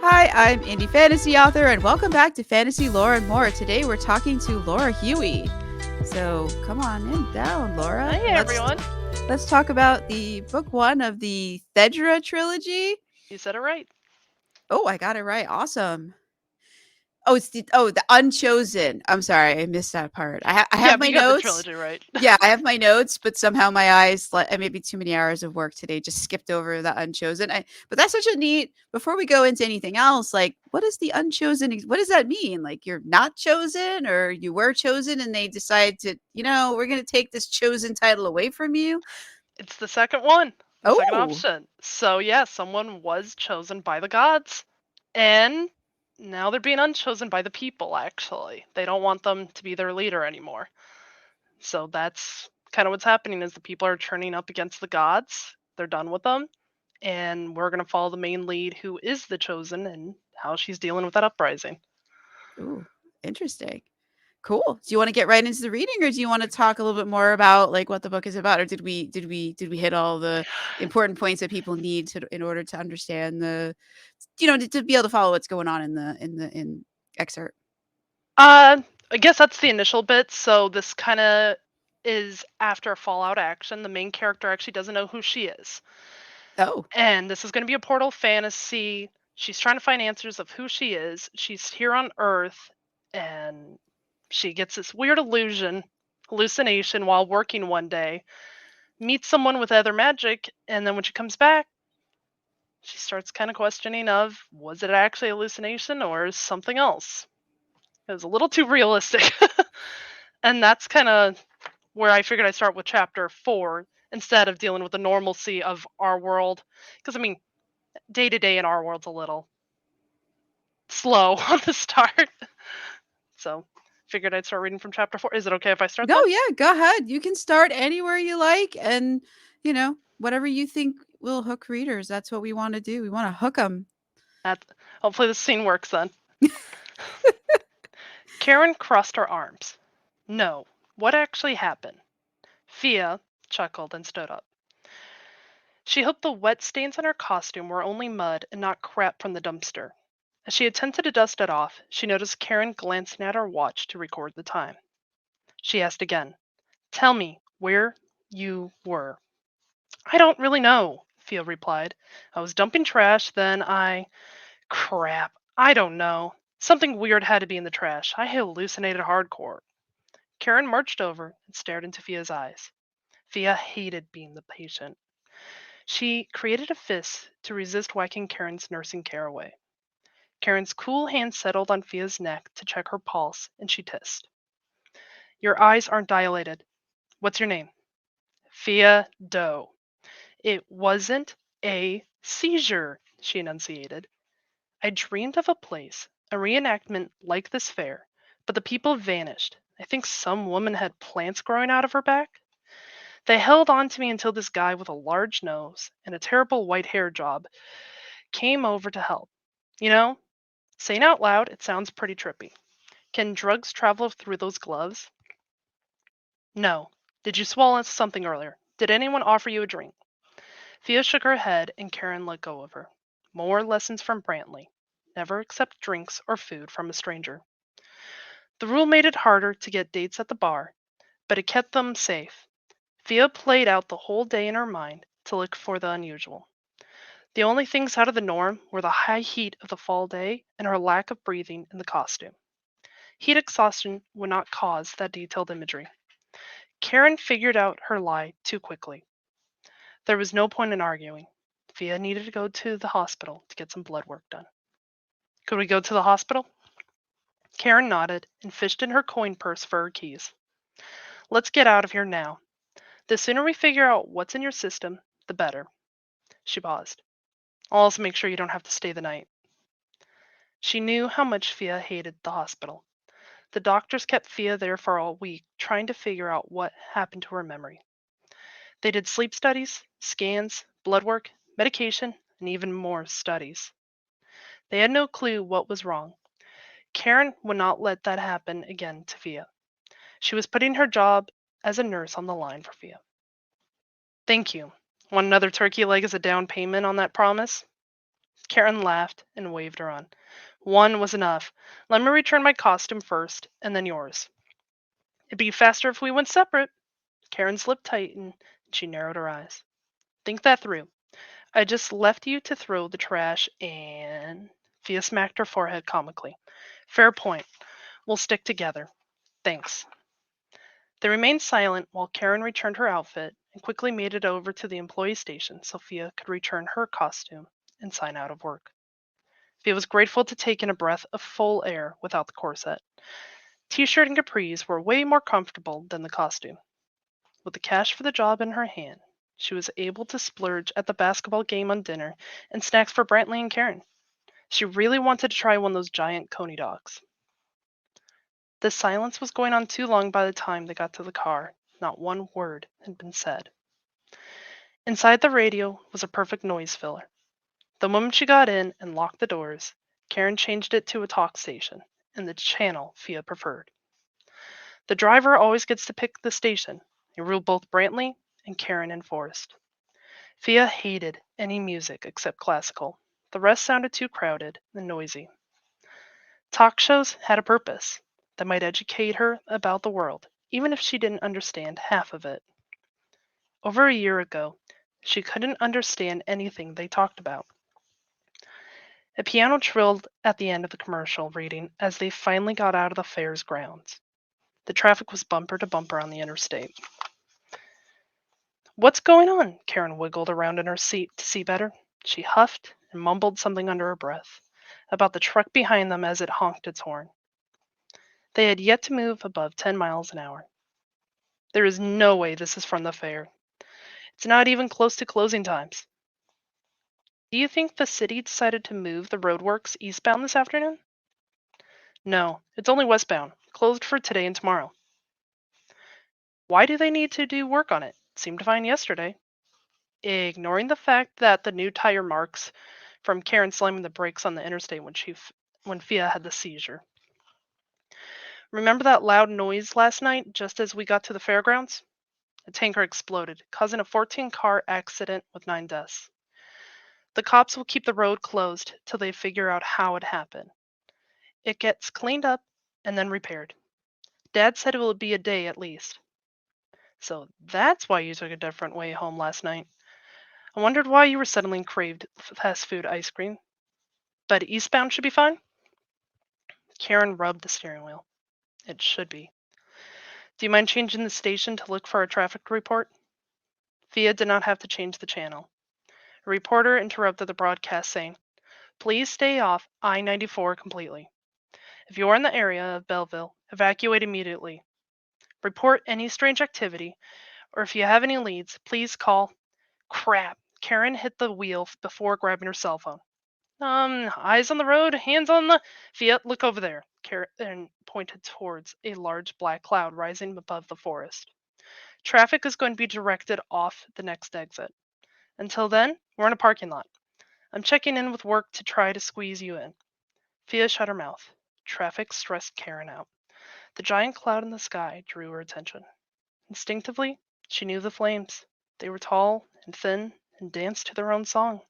Hi, I'm indie fantasy author, and welcome back to Fantasy Lore and More. Today we're talking to Laura Huie. So come on in down, Laura. Hey everyone. Let's talk about the book one of the Thedre Trilogy. You said it right. Oh, I got it right. Awesome. Oh, the Unchosen. I'm sorry, I missed that part. I Yeah, have but my you got the notes. trilogy right. Yeah, I have my notes, but somehow my eyes, like maybe too many hours of work today, just skipped over the Unchosen. But that's such a neat. Before we go into anything else, like, what is the Unchosen? What does that mean? Like, you're not chosen, or you were chosen, and they decide to, we're going to take this chosen title away from you. It's the second one. The second Oh, option. So yeah, someone was chosen by the gods. And now they're being unchosen by the people, actually. They don't want them to be their leader anymore. So that's kind of what's happening is the people are turning up against the gods. They're done with them. And we're gonna follow the main lead who is the chosen and how she's dealing with that uprising. ooh, interesting. Cool. Do you want to get right into the reading, or do you want to talk a little bit more about like what the book is about, or did we hit all the important points that people need to in order to understand to be able to follow what's going on in excerpt? I guess that's the initial bit. So this kind of is after a Fallout action. The main character actually doesn't know who she is, Oh, and this is going to be a portal fantasy. She's trying to find answers of who she is. She's here on Earth, and she gets this weird hallucination while working one day. Meets someone with other magic, and then when she comes back, she starts kind of questioning of was it actually a hallucination or something else? It was a little too realistic. And that's kind of where I figured I'd start with chapter 4 instead of dealing with the normalcy of our world. Because, I mean, day to day in our world's a little slow on the start. So, figured I'd start reading from chapter 4. Is it okay if I start no, then? yeah, go ahead. You can start anywhere you like, and whatever you think will hook readers. That's what we want to do. We want to hook them. That, hopefully, the scene works then. Karen crossed her arms. No, what actually happened? Fia chuckled and stood up. She hoped the wet stains on her costume were only mud and not crap from the dumpster. As she attempted to dust it off, she noticed Karen glancing at her watch to record the time. She asked again, "Tell me where you were." "I don't really know," Fia replied. "I was dumping trash, then I. Crap. I don't know. Something weird had to be in the trash. I hallucinated hardcore." Karen marched over and stared into Fia's eyes. Fia hated being the patient. She created a fist to resist whacking Karen's nursing care away. Karen's cool hand settled on Fia's neck to check her pulse, and she hissed. "Your eyes aren't dilated. What's your name?" "Fia Doe." "It wasn't a seizure," she enunciated. "I dreamed of a place, a reenactment like this fair, but the people vanished. I think some woman had plants growing out of her back. They held on to me until this guy with a large nose and a terrible white hair job came over to help. You know, saying out loud, it sounds pretty trippy. Can drugs travel through those gloves?" "No. Did you swallow something earlier? Did anyone offer you a drink?" Thea shook her head and Karen let go of her. More lessons from Brantley. Never accept drinks or food from a stranger. The rule made it harder to get dates at the bar, but it kept them safe. Thea played out the whole day in her mind to look for the unusual. The only things out of the norm were the high heat of the fall day and her lack of breathing in the costume. Heat exhaustion would not cause that detailed imagery. Karen figured out her lie too quickly. There was no point in arguing. Fia needed to go to the hospital to get some blood work done. "Could we go to the hospital?" Karen nodded and fished in her coin purse for her keys. "Let's get out of here now. The sooner we figure out what's in your system, the better." She paused. "I'll also make sure you don't have to stay the night." She knew how much Fia hated the hospital. The doctors kept Fia there for a week trying to figure out what happened to her memory. They did sleep studies, scans, blood work, medication, and even more studies. They had no clue what was wrong. Karen would not let that happen again to Fia. She was putting her job as a nurse on the line for Fia. "Thank you. Want another turkey leg as a down payment on that promise?" Karen laughed and waved her on. One was enough. Let me return my costume first, and then yours. It'd be faster if we went separate. Karen's lip tightened, and she narrowed her eyes. Think that through. I just left you to throw the trash and. Fia smacked her forehead comically. Fair point. We'll stick together. Thanks. They remained silent while Karen returned her outfit and quickly made it over to the employee station so Fia could return her costume and sign out of work. Fia was grateful to take in a breath of full air without the corset. T-shirt and capris were way more comfortable than the costume. With the cash for the job in her hand, she was able to splurge at the basketball game on dinner and snacks for Brantley and Karen. She really wanted to try one of those giant coney dogs. The silence was going on too long by the time they got to the car. Not one word had been said. Inside the radio was a perfect noise filler. The moment she got in and locked the doors, Karen changed it to a talk station and the channel Fia preferred. The driver always gets to pick the station. He ruled both Brantley and Karen enforced. Fia hated any music except classical. The rest sounded too crowded and noisy. Talk shows had a purpose that might educate her about the world, even if she didn't understand half of it. Over a year ago, she couldn't understand anything they talked about. A piano trilled at the end of the commercial reading as they finally got out of the fair's grounds. The traffic was bumper to bumper on the interstate. What's going on? Karen wiggled around in her seat to see better. She huffed and mumbled something under her breath about the truck behind them as it honked its horn. They had yet to move above 10 miles an hour. There is no way this is from the fair. It's not even close to closing times. Do you think the city decided to move the roadworks eastbound this afternoon? No, it's only westbound, closed for today and tomorrow. Why do they need to do work on it? Seemed fine yesterday. Ignoring the fact that the new tire marks from Karen slamming the brakes on the interstate when Fia had the seizure. Remember that loud noise last night just as we got to the fairgrounds? A tanker exploded, causing a 14-car accident with 9 deaths. The cops will keep the road closed till they figure out how it happened. It gets cleaned up and then repaired. Dad said it will be a day at least. So that's why you took a different way home last night. I wondered why you were suddenly craved fast food ice cream. But eastbound should be fine? Karen rubbed the steering wheel. It should be. Do you mind changing the station to look for a traffic report? Fia did not have to change the channel. A reporter interrupted the broadcast saying, Please stay off I-94 completely. If you are in the area of Belleville, evacuate immediately. Report any strange activity, or if you have any leads, please call. Crap. Karen hit the wheel before grabbing her cell phone. Eyes on the road, hands on the. Fia, look over there. Karen pointed towards a large black cloud rising above the forest. Traffic is going to be directed off the next exit. Until then, we're in a parking lot. I'm checking in with work to try to squeeze you in. Fia shut her mouth. Traffic stressed Karen out. The giant cloud in the sky drew her attention. Instinctively, she knew the flames. They were tall and thin and danced to their own song.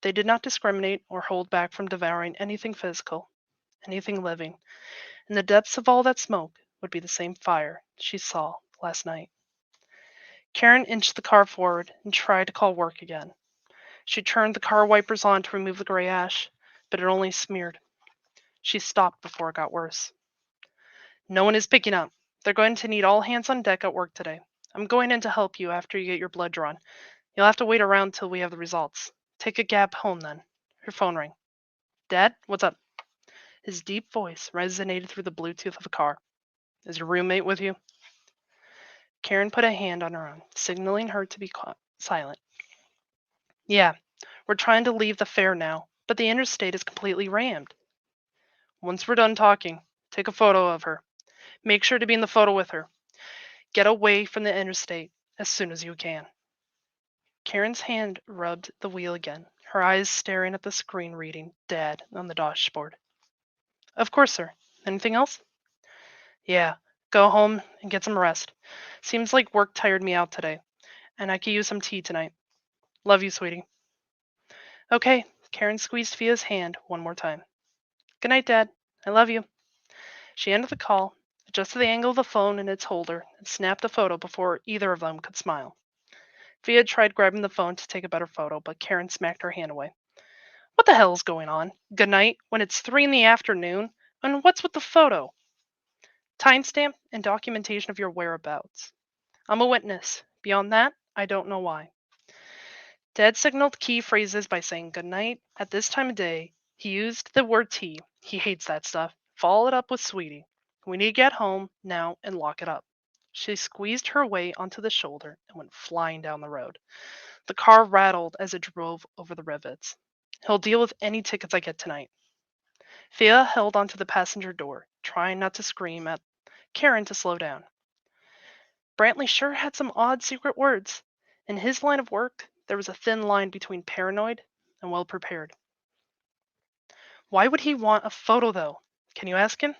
They did not discriminate or hold back from devouring anything physical, anything living. In the depths of all that smoke would be the same fire she saw last night. Karen inched the car forward and tried to call work again. She turned the car wipers on to remove the gray ash, but it only smeared. She stopped before it got worse. No one is picking up. They're going to need all hands on deck at work today. I'm going in to help you after you get your blood drawn. You'll have to wait around till we have the results. Take a cab home then. Her phone rang. Dad, what's up? His deep voice resonated through the Bluetooth of the car. Is your roommate with you? Karen put a hand on her arm, signaling her to be silent. Yeah, we're trying to leave the fair now, but the interstate is completely rammed. Once we're done talking, take a photo of her. Make sure to be in the photo with her. Get away from the interstate as soon as you can. Karen's hand rubbed the wheel again, her eyes staring at the screen reading Dad on the dashboard. Of course, sir. Anything else? Yeah, go home and get some rest. Seems like work tired me out today, and I could use some tea tonight. Love you, sweetie. Okay, Karen squeezed Fia's hand one more time. Good night, Dad. I love you. She ended the call, adjusted the angle of the phone in its holder, and snapped a photo before either of them could smile. Fia tried grabbing the phone to take a better photo, but Karen smacked her hand away. What the hell's going on? Good night when it's 3 in the afternoon? And what's with the photo? Timestamp and documentation of your whereabouts. I'm a witness. Beyond that, I don't know why. Dad signaled key phrases by saying goodnight. At this time of day, he used the word tea. He hates that stuff. Followed up with sweetie. We need to get home now and lock it up. She squeezed her way onto the shoulder and went flying down the road. The car rattled as it drove over the rivets. He'll deal with any tickets I get tonight. Fia held onto the passenger door, trying not to scream at Karen to slow down. Brantley sure had some odd secret words. In his line of work, there was a thin line between paranoid and well prepared. Why would he want a photo, though? Can you ask him?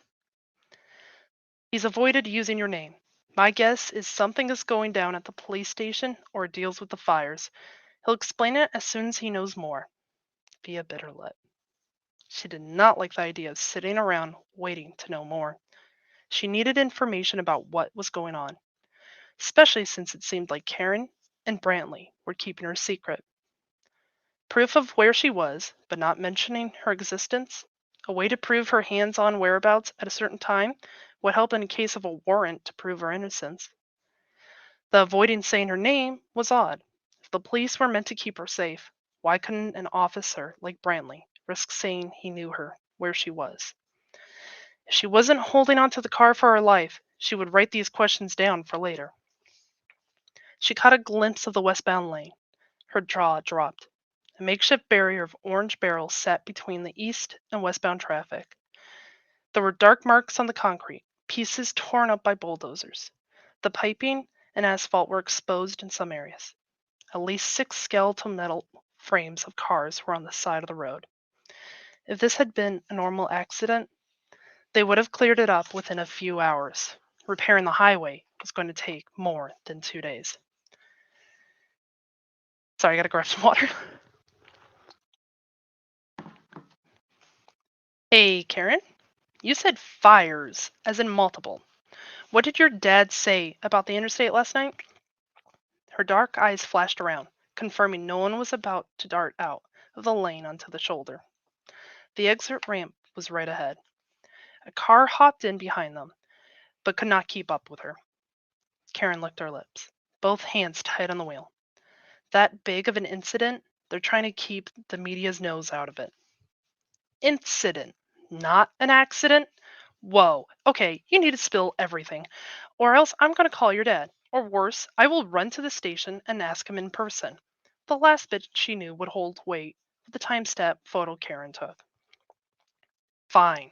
He's avoided using your name. My guess is something is going down at the police station or deals with the fires. He'll explain it as soon as he knows more. Via bit her lip. She did not like the idea of sitting around waiting to know more. She needed information about what was going on, especially since it seemed like Karen and Brantley were keeping her secret. Proof of where she was, but not mentioning her existence, a way to prove her hands on whereabouts at a certain time, would help in case of a warrant to prove her innocence. The avoiding saying her name was odd. If the police were meant to keep her safe, why couldn't an officer like Brantley risk saying he knew her, where she was? If she wasn't holding onto the car for her life, she would write these questions down for later. She caught a glimpse of the westbound lane. Her jaw dropped. A makeshift barrier of orange barrels sat between the east and westbound traffic. There were dark marks on the concrete, pieces torn up by bulldozers. The piping and asphalt were exposed in some areas. At least 6 skeletal metal frames of cars were on the side of the road. If this had been a normal accident, they would have cleared it up within a few hours. Repairing the highway was going to take more than 2 days. Sorry, I gotta grab some water. Hey, Karen? You said fires, as in multiple. What did your dad say about the interstate last night? Her dark eyes flashed around, confirming no one was about to dart out of the lane onto the shoulder. The exit ramp was right ahead. A car hopped in behind them, but could not keep up with her. Karen licked her lips, both hands tight on the wheel. That big of an incident, they're trying to keep the media's nose out of it. Incident, not an accident? Whoa, okay, you need to spill everything, or else I'm going to call your dad. Or worse, I will run to the station and ask him in person. The last bit she knew would hold weight with the time-stamp photo Karen took. Fine.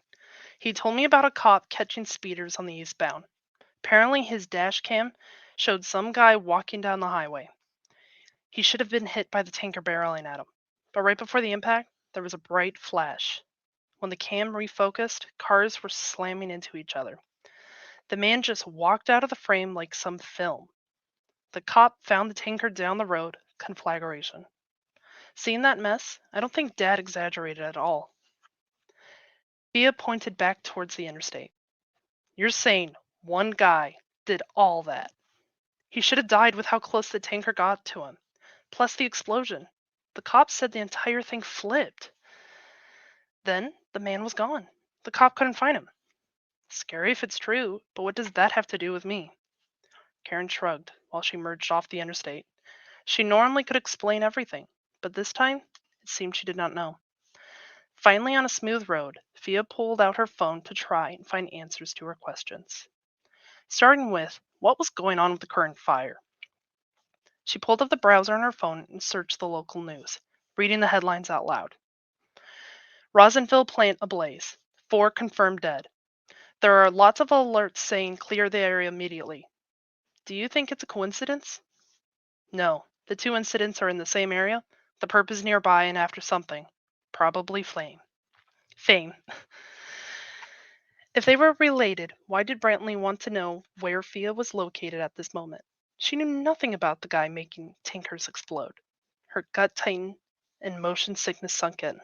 He told me about a cop catching speeders on the eastbound. Apparently his dash cam showed some guy walking down the highway. He should have been hit by the tanker barreling at him. But right before the impact, there was a bright flash. When the cam refocused, cars were slamming into each other. The man just walked out of the frame like some film. The cop found the tanker down the road, conflagration. Seeing that mess, I don't think Dad exaggerated at all. Bea pointed back towards the interstate. You're saying one guy did all that? He should have died with how close the tanker got to him. Plus the explosion. The cops said the entire thing flipped. Then the man was gone. The cop couldn't find him. Scary if it's true, but what does that have to do with me? Karen shrugged while she merged off the interstate. She normally could explain everything, but this time it seemed she did not know. Finally, on a smooth road, Fia pulled out her phone to try and find answers to her questions. Starting with, what was going on with the current fire? She pulled up the browser on her phone and searched the local news, reading the headlines out loud. Rosenville plant ablaze. 4 confirmed dead. There are lots of alerts saying clear the area immediately. Do you think it's a coincidence? No. The 2 incidents are in the same area. The perp is nearby and after something. Probably flame. Fame. If they were related, why did Brantley want to know where Fia was located at this moment? She knew nothing about the guy making tankers explode. Her gut tightened and motion sickness sunk in.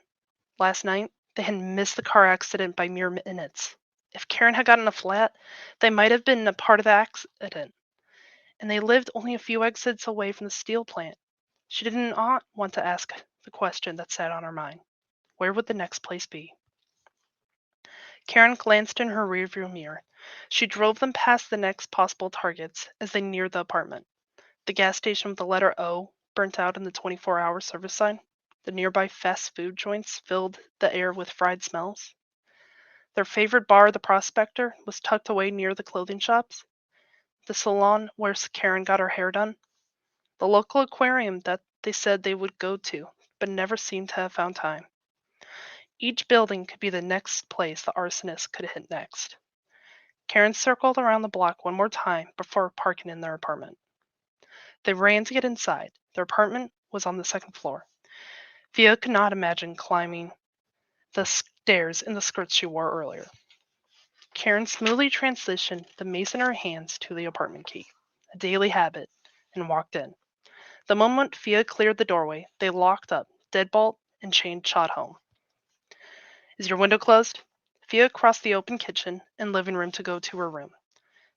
Last night, they had missed the car accident by mere minutes. If Karen had gotten a flat, they might have been a part of the accident, and they lived only a few exits away from the steel plant. She did not want to ask the question that sat on her mind. Where would the next place be? Karen glanced in her rearview mirror. She drove them past the next possible targets as they neared the apartment. The gas station with the letter O burnt out in the 24-hour service sign. The nearby fast food joints filled the air with fried smells. Their favorite bar, the Prospector, was tucked away near the clothing shops. The salon where Karen got her hair done. The local aquarium that they said they would go to, but never seemed to have found time. Each building could be the next place the arsonist could hit next. Karen circled around the block one more time before parking in their apartment. They ran to get inside. Their apartment was on the second floor. Thea could not imagine climbing the stairs in the skirts she wore earlier. Karen smoothly transitioned the mace in her hands to the apartment key, a daily habit, and walked in. The moment Thea cleared the doorway, they locked up, deadbolt, and chain shot home. Is your window closed? Thea crossed the open kitchen and living room to go to her room.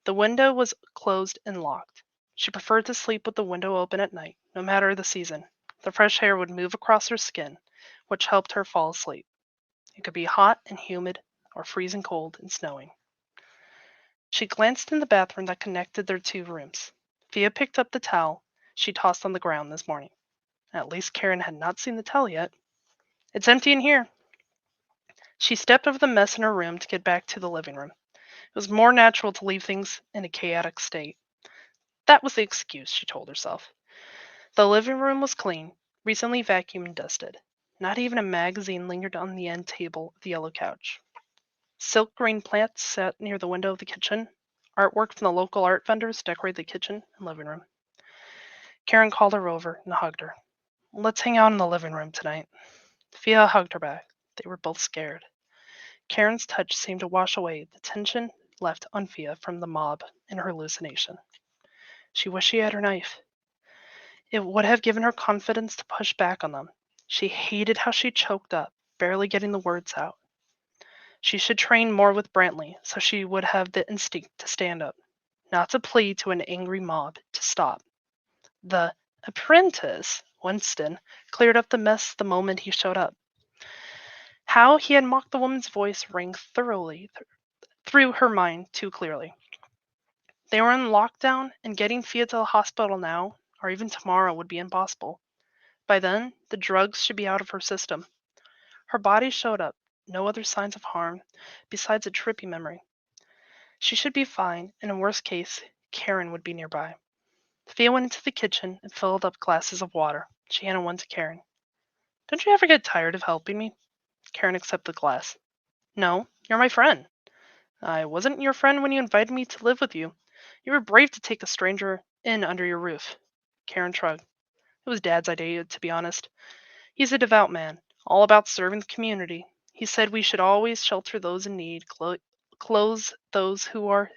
The window was closed and locked. She preferred to sleep with the window open at night, no matter the season. The fresh air would move across her skin, which helped her fall asleep. It could be hot and humid, or freezing cold and snowing. She glanced in the bathroom that connected their two rooms. Thea picked up the towel she tossed on the ground this morning. At least Karen had not seen the towel yet. It's empty in here. She stepped over the mess in her room to get back to the living room. It was more natural to leave things in a chaotic state. That was the excuse, she told herself. The living room was clean, recently vacuumed and dusted. Not even a magazine lingered on the end table of the yellow couch. Silk green plants sat near the window of the kitchen. Artwork from the local art vendors decorated the kitchen and living room. Karen called her over and hugged her. Let's hang out in the living room tonight. Thea hugged her back. They were both scared. Karen's touch seemed to wash away the tension left on Thea from the mob and her hallucination. She wished she had her knife. It would have given her confidence to push back on them. She hated how she choked up, barely getting the words out. She should train more with Brantley so she would have the instinct to stand up, not to plead to an angry mob to stop. The apprentice, Winston, cleared up the mess the moment he showed up. How he had mocked the woman's voice rang through her mind too clearly. They were in lockdown, and getting Fia to the hospital now, or even tomorrow, would be impossible. By then, the drugs should be out of her system. Her body showed up, no other signs of harm, besides a trippy memory. She should be fine, and in worst case, Karen would be nearby. Thea went into the kitchen and filled up glasses of water. She handed one to Karen. Don't you ever get tired of helping me? Karen accepted the glass. No, you're my friend. I wasn't your friend when you invited me to live with you. You were brave to take a stranger in under your roof. Karen shrugged. It was Dad's idea, to be honest. He's a devout man, all about serving the community. He said we should always shelter those in need, clothe those who are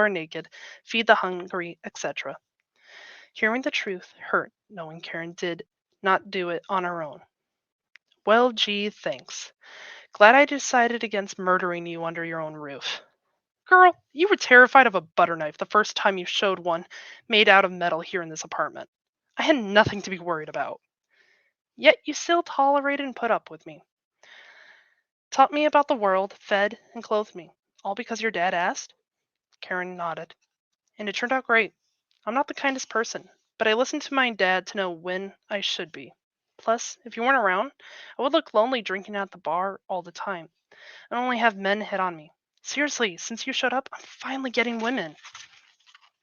naked, feed the hungry, etc. Hearing the truth hurt, knowing Karen did not do it on her own. Well, gee, thanks. Glad I decided against murdering you under your own roof. Girl, you were terrified of a butter knife the first time you showed one made out of metal here in this apartment. I had nothing to be worried about. Yet you still tolerated and put up with me. Taught me about the world, fed, and clothed me. All because your dad asked? Karen nodded. And it turned out great. I'm not the kindest person, but I listened to my dad to know when I should be. Plus, if you weren't around, I would look lonely drinking at the bar all the time and only have men hit on me. Seriously, since you showed up, I'm finally getting women.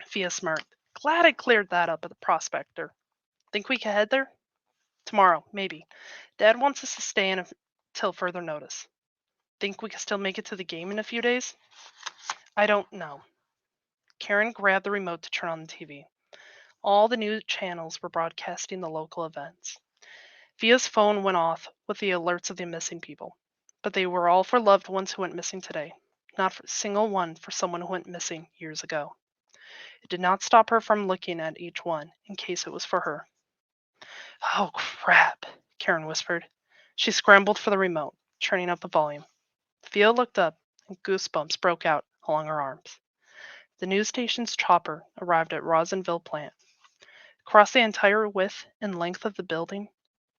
Fia smirked. Glad I cleared that up at the Prospector. Think we can head there? Tomorrow, maybe. Dad wants us to stay in until further notice. Think we can still make it to the game in a few days? I don't know. Karen grabbed the remote to turn on the TV. All the new channels were broadcasting the local events. Via's phone went off with the alerts of the missing people, but they were all for loved ones who went missing today, not for a single one for someone who went missing years ago. It did not stop her from looking at each one in case it was for her. Oh, crap, Karen whispered. She scrambled for the remote, turning up the volume. Thea looked up, and goosebumps broke out along her arms. The news station's chopper arrived at Rosenville plant. Across the entire width and length of the building,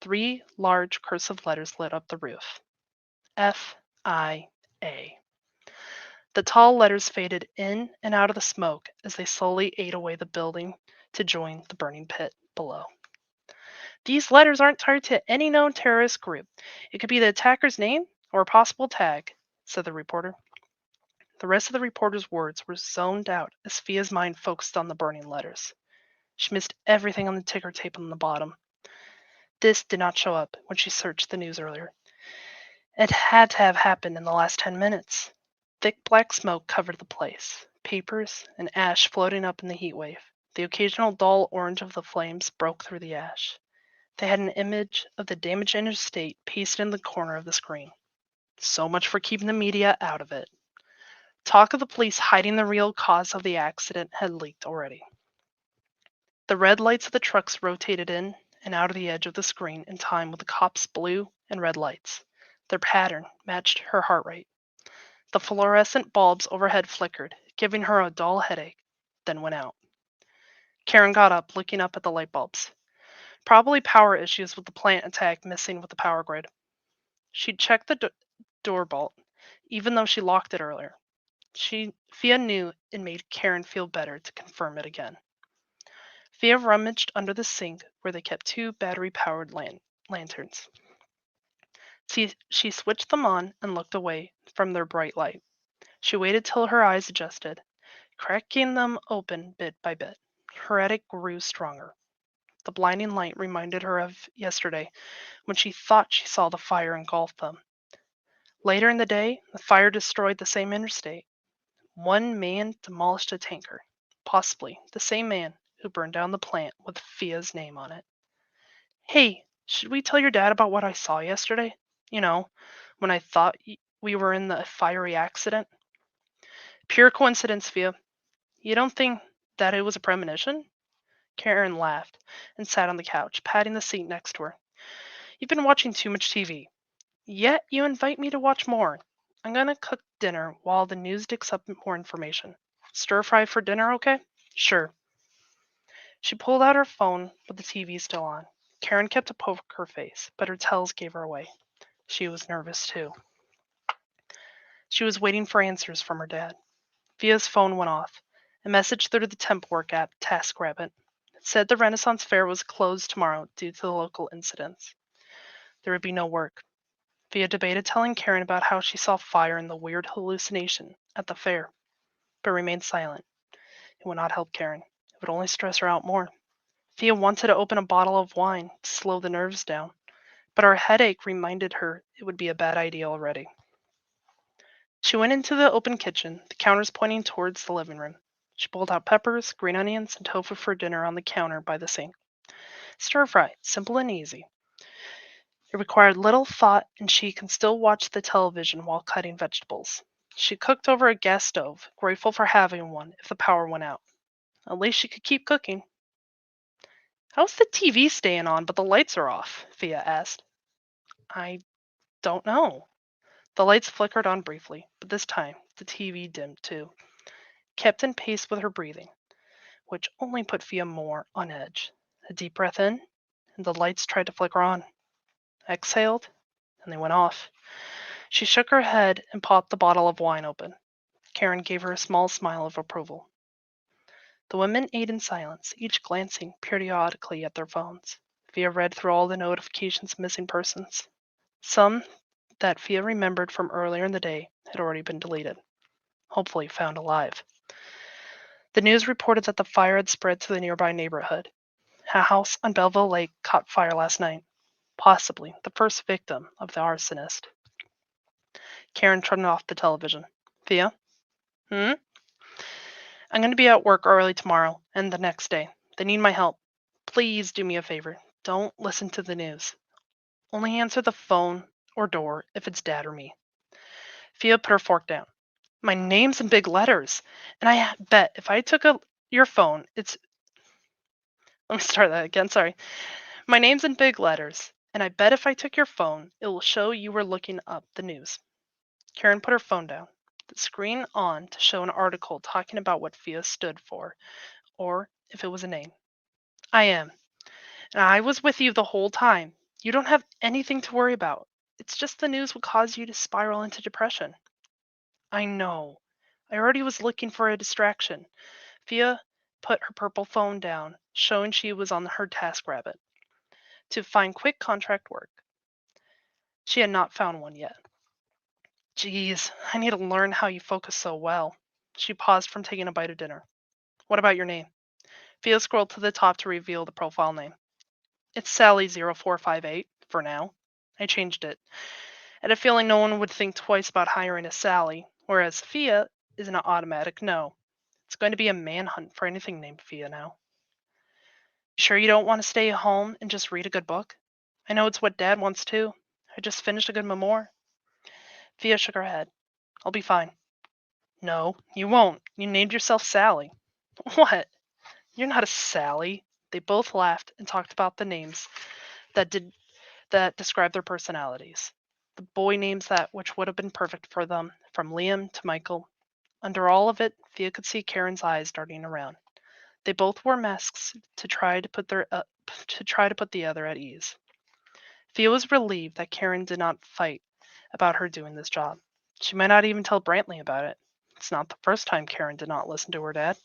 3 large cursive letters lit up the roof. FIA. The tall letters faded in and out of the smoke as they slowly ate away the building to join the burning pit below. These letters aren't tied to any known terrorist group. It could be the attacker's name or a possible tag, said the reporter. The rest of the reporter's words were zoned out as Fia's mind focused on the burning letters. She missed everything on the ticker tape on the bottom. This did not show up when she searched the news earlier. It had to have happened in the last 10 minutes. Thick black smoke covered the place, papers and ash floating up in the heat wave. The occasional dull orange of the flames broke through the ash. They had an image of the damaged interstate pasted in the corner of the screen. So much for keeping the media out of it. Talk of the police hiding the real cause of the accident had leaked already. The red lights of the trucks rotated in and out of the edge of the screen in time with the cops' blue and red lights. Their pattern matched her heart rate. The fluorescent bulbs overhead flickered, giving her a dull headache, then went out. Karen got up, looking up at the light bulbs. Probably power issues with the plant attack messing with the power grid. She'd checked the door bolt, even though she locked it earlier. Fia knew it made Karen feel better to confirm it again. Fia rummaged under the sink where they kept 2 battery-powered lanterns. She switched them on and looked away from their bright light. She waited till her eyes adjusted, cracking them open bit by bit. Her headache grew stronger. The blinding light reminded her of yesterday when she thought she saw the fire engulf them. Later in the day, the fire destroyed the same interstate. One man demolished a tanker, possibly the same man who burned down the plant with Fia's name on it. Hey, should we tell your dad about what I saw yesterday? You know, when I thought we were in the fiery accident? Pure coincidence, Fia. You don't think that it was a premonition? Karen laughed and sat on the couch, patting the seat next to her. You've been watching too much TV. Yet you invite me to watch more. I'm gonna cook dinner while the news digs up more information. Stir fry for dinner, okay? Sure. She pulled out her phone with the TV still on. Karen kept a poker face, but her tells gave her away. She was nervous too. She was waiting for answers from her dad. Fia's phone went off. A message through the temp work app, TaskRabbit. It said the Renaissance Fair was closed tomorrow due to the local incidents. There would be no work. Fia debated telling Karen about how she saw fire and the weird hallucination at the fair, but remained silent. It would not help Karen. It would only stress her out more. Fia wanted to open a bottle of wine to slow the nerves down, but her headache reminded her it would be a bad idea already. She went into the open kitchen, the counters pointing towards the living room. She pulled out peppers, green onions, and tofu for dinner on the counter by the sink. Stir fry, simple and easy. It required little thought, and she can still watch the television while cutting vegetables. She cooked over a gas stove, grateful for having one if the power went out. At least she could keep cooking. How's the TV staying on but the lights are off? Fia asked. I don't know. The lights flickered on briefly, but this time the TV dimmed too, kept in pace with her breathing, which only put Fia more on edge. A deep breath in, and the lights tried to flicker on. Exhaled, and they went off. She shook her head and popped the bottle of wine open. Karen gave her a small smile of approval. The women ate in silence, each glancing periodically at their phones. Fia read through all the notifications of missing persons. Some that Fia remembered from earlier in the day had already been deleted, hopefully found alive. The news reported that the fire had spread to the nearby neighborhood. A house on Belleville Lake caught fire last night, possibly the first victim of the arsonist. Karen turned off the television. Fia? Hmm? I'm going to be at work early tomorrow and the next day. They need my help. Please do me a favor. Don't listen to the news. Only answer the phone or door if it's Dad or me. Fia put her fork down. My name's in big letters, and I bet if I took your phone, it's... Let me start that again, sorry. My name's in big letters, and I bet if I took your phone, it will show you were looking up the news. Karen put her phone down, the screen on to show an article talking about what Fia stood for, or if it was a name. I am. And I was with you the whole time. You don't have anything to worry about. It's just the news will cause you to spiral into depression. I know. I already was looking for a distraction. Fia put her purple phone down, showing she was on her TaskRabbit to find quick contract work. She had not found one yet. Geez, I need to learn how you focus so well. She paused from taking a bite of dinner. What about your name? Fia scrolled to the top to reveal the profile name. It's Sally0458 for now. I changed it. I had a feeling no one would think twice about hiring a Sally, whereas Fia is an automatic no. It's going to be a manhunt for anything named Fia now. You sure you don't want to stay home and just read a good book? I know it's what Dad wants too. I just finished a good memoir. Fia shook her head. I'll be fine. No, you won't. You named yourself Sally. What? You're not a Sally. They both laughed and talked about the names that did that described their personalities. The boy names that which would have been perfect for them, from Liam to Michael. Under all of it, Thea could see Karen's eyes darting around. They both wore masks to try to put the other at ease. Thea was relieved that Karen did not fight about her doing this job. She might not even tell Brantley about it. It's not the first time Karen did not listen to her dad.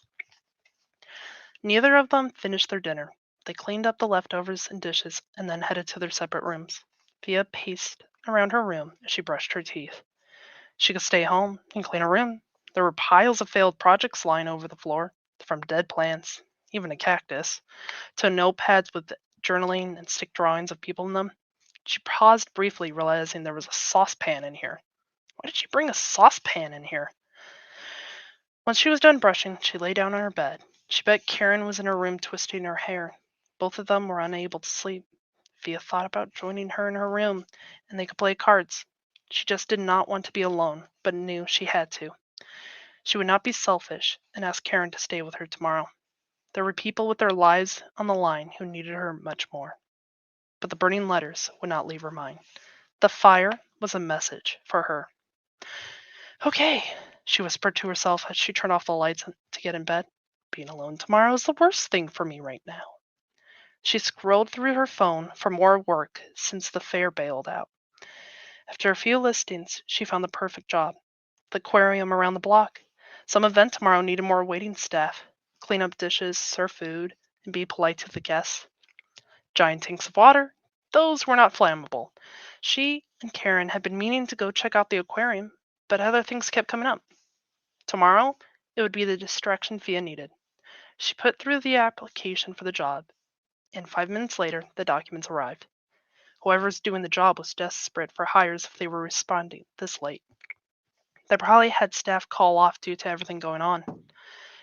Neither of them finished their dinner. They cleaned up the leftovers and dishes and then headed to their separate rooms. Thea paced around her room as she brushed her teeth. She could stay home and clean her room. There were piles of failed projects lying over the floor, from dead plants, even a cactus, to notepads with journaling and stick drawings of people in them. She paused briefly, realizing there was a saucepan in here. Why did she bring a saucepan in here? Once she was done brushing, she lay down on her bed. She bet Karen was in her room twisting her hair. Both of them were unable to sleep. Fia thought about joining her in her room, and they could play cards. She just did not want to be alone, but knew she had to. She would not be selfish and ask Karen to stay with her tomorrow. There were people with their lives on the line who needed her much more. But the burning letters would not leave her mind. The fire was a message for her. Okay, she whispered to herself as she turned off the lights to get in bed. Being alone tomorrow is the worst thing for me right now. She scrolled through her phone for more work since the fair bailed out. After a few listings, she found the perfect job. The aquarium around the block. Some event tomorrow needed more waiting staff. Clean up dishes, serve food, and be polite to the guests. Giant tanks of water. Those were not flammable. She and Karen had been meaning to go check out the aquarium, but other things kept coming up. Tomorrow, it would be the distraction Fia needed. She put through the application for the job, and 5 minutes later, the documents arrived. Whoever's doing the job was desperate for hires if they were responding this late. They probably had staff call off due to everything going on.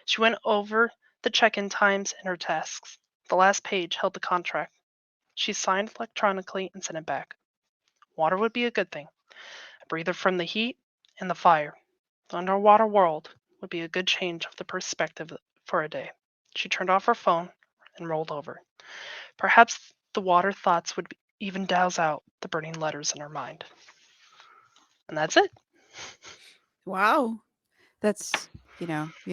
She went over the check-in times and her tasks. The last page held the contract. She signed electronically and sent it back. Water would be a good thing. A breather from the heat and the fire. The underwater world would be a good change of the perspective for a day. She turned off her phone and rolled over. Perhaps the water thoughts would even douse out the burning letters in her mind. And that's it. Wow. That's, you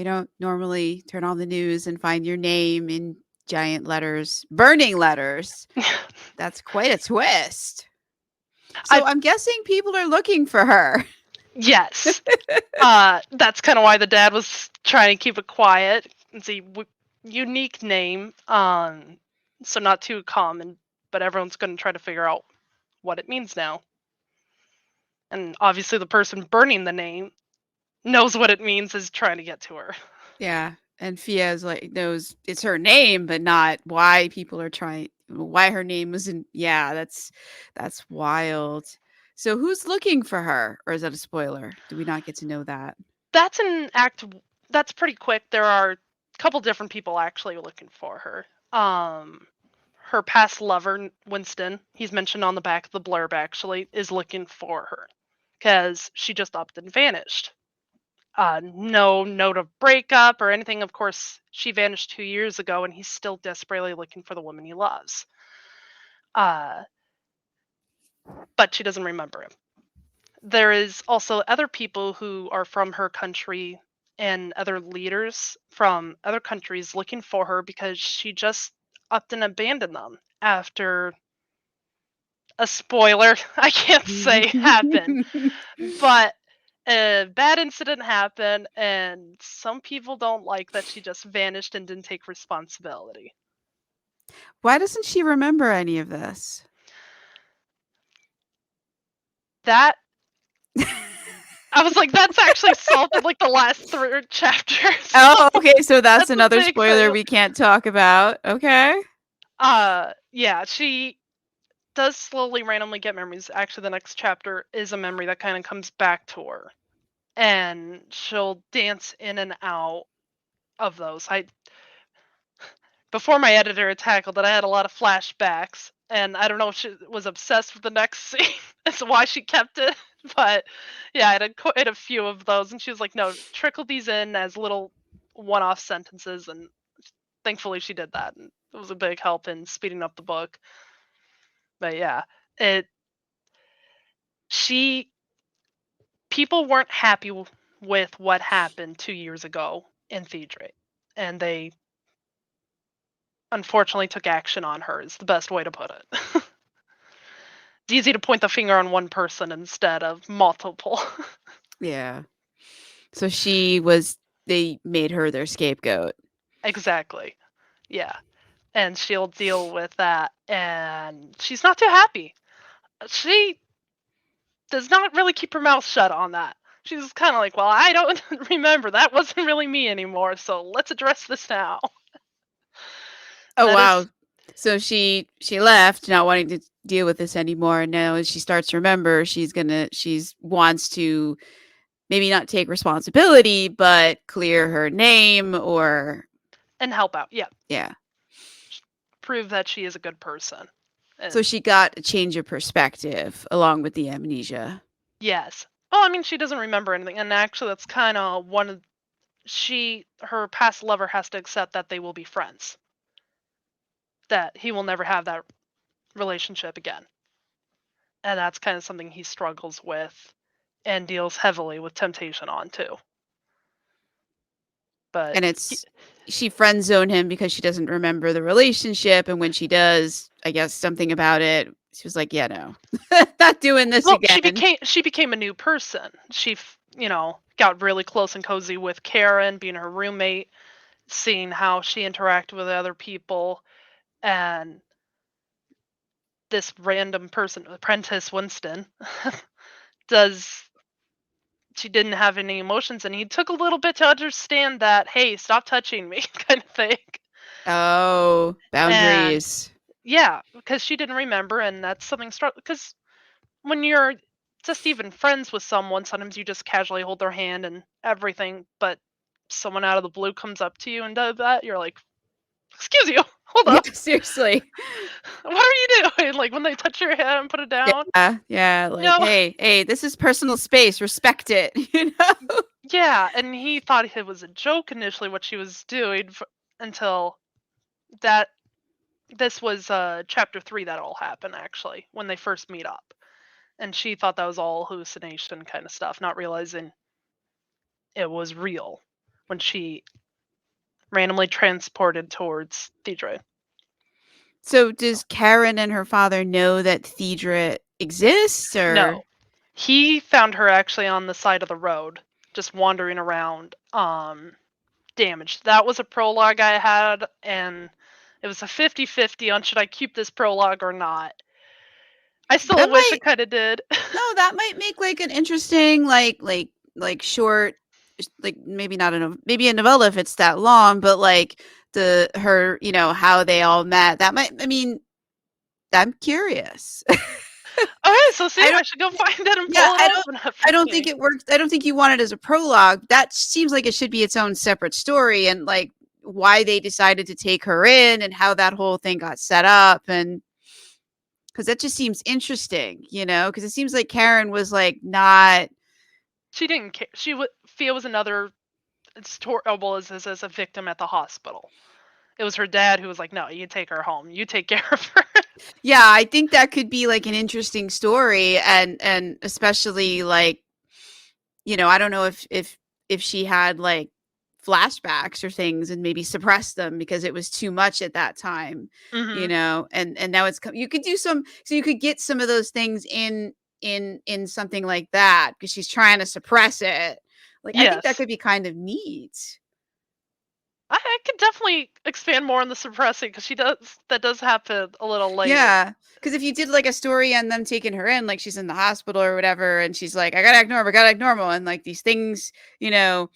don't normally turn on the news and find your name in giant letters, burning letters. That's quite a twist. So I I'm guessing people are looking for her. yes. That's kind of why the dad was trying to keep it quiet. It's a unique name, so not too common, but everyone's going to try to figure out what it means now. And obviously, the person burning the name knows what it means, is trying to get to her. Yeah. And Fia's like knows it's her name, but not why people are trying why her name wasn't that's wild. So who's looking for her? Or is that a spoiler? Do we not get to know that? That's an act. That's pretty quick. There are a couple different people actually looking for her. Her past lover, Winston, he's mentioned on the back of the blurb actually, is looking for her because she just upped and vanished. No note of breakup or anything. Of course, she vanished 2 years ago, and he's still desperately looking for the woman he loves. Uh, but she doesn't remember him. There is also other people who are from her country and other leaders from other countries looking for her because she just upped and abandoned them after a spoiler I can't say happened, but a bad incident happened and some people don't like that she just vanished and didn't take responsibility. Why doesn't she remember any of this? That I was like, that's actually solved in like the last third chapter. So Oh, okay, so that's that's a another big spoiler thing. we can't talk about. Okay. Yeah, she does slowly randomly get memories. Actually, the next chapter is a memory that kind of comes back to her. And she'll dance in and out of those. I Before my editor had tackled it, I had a lot of flashbacks, and I don't know if she was obsessed with the next scene. That's why she kept it. But yeah, I had quite a few of those, and she was like, "No, trickle these in as little one-off sentences," and thankfully she did that, and it was a big help in speeding up the book. But yeah, it she people weren't happy with what happened 2 years ago in Thedre, and they unfortunately took action on her. Is the best way to put it. It's easy to point the finger on one person instead of multiple. Yeah. So they made her their scapegoat. Exactly. Yeah. And she'll deal with that, and she's not too happy. She does not really keep her mouth shut on that. She's kind of like, well, I don't remember. That wasn't really me anymore, so let's address this now. Oh, That wow. is, So she left not wanting to deal with this anymore, and now as she starts to remember, she's wants to maybe not take responsibility, but clear her name or and help out. Yeah. yeah. Prove that she is a good person. So And she got a change of perspective along with the amnesia. yes. Well, I mean, she doesn't remember anything. And actually, that's kind of one of her past lover has to accept that they will be friends, that he will never have that relationship again. And that's kind of something he struggles with and deals heavily with temptation on too. But And she friend zoned him because she doesn't remember the relationship, and when she does, I guess something about it, she was like, "Yeah, no. Not doing this well, again." she became a new person. Got really close and cozy with Karen, being her roommate, seeing how she interacted with other people, and this random person, apprentice Winston, does she didn't have any emotions, and he took a little bit to understand that, hey, stop touching me, kind of thing. Oh, And boundaries. yeah, because she didn't remember, and that's something because when you're just even friends with someone, sometimes you just casually hold their hand and everything, but someone out of the blue comes up to you and does that, you're like, excuse you, hold Yeah, up, seriously. what are you doing? Like when they touch your hand and put it down. Yeah, yeah, like, No. hey, this is personal space, respect it, you know? Yeah, and he thought it was a joke initially what she was doing until that this was chapter 3 that all happened actually when they first meet up. And she thought that was all hallucination kind of stuff, not realizing it was real when she randomly transported towards Thedre. So does Karen and her father know that Thedra exists or No, he found her actually on the side of the road, just wandering around, damaged. That was a prologue I had, and it was a 50-50 on should I keep this prologue or not. I that still wish might it kind of did. no, that might make like an interesting like short like maybe not maybe a novella if it's that long, but like the her, how they all met. That might I mean, I'm curious. All right, so see, I don't I should go find it and yeah, pull it up and I don't think everything. it works. I don't think you want it as a prologue. That seems like it should be its own separate story and like why they decided to take her in and how that whole thing got set up and because that just seems interesting, because it seems like Karen was like not. She didn't care. Fia was another horrible as a victim at the hospital. It was her dad who was like, "No, you take her home. You take care of her." Yeah, I think that could be like an interesting story, and especially like, I don't know if she had like flashbacks or things and maybe suppressed them because it was too much at that time, Hmm. and now you could do some, so you could get some of those things in something like that because she's trying to suppress it. Like I think that Yes. could be kind of neat. I could definitely expand more on the suppressing because she does that does happen a little later. Yeah, because if you did like a story on them taking her in, like she's in the hospital or whatever, and she's like, "I gotta act normal, I gotta act normal," and like these things, the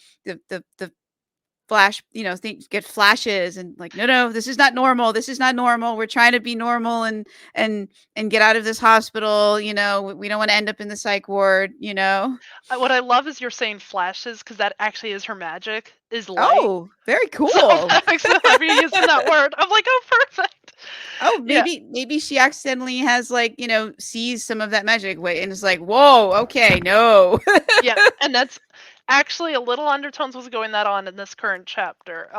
flash, things get flashes, and like, no, no, this is not normal. This is not normal. We're trying to be normal and and get out of this hospital. We don't want to end up in the psych ward. What I love is you're saying flashes because that actually is her magic, is light. Oh, very So cool. that makes sense. I've been using that word. I'm like, oh, perfect. Oh, Yeah, maybe she accidentally has like, sees some of that magic way and is like, whoa, okay, no. yeah, and that's actually a little undertones was going that on in this current chapter,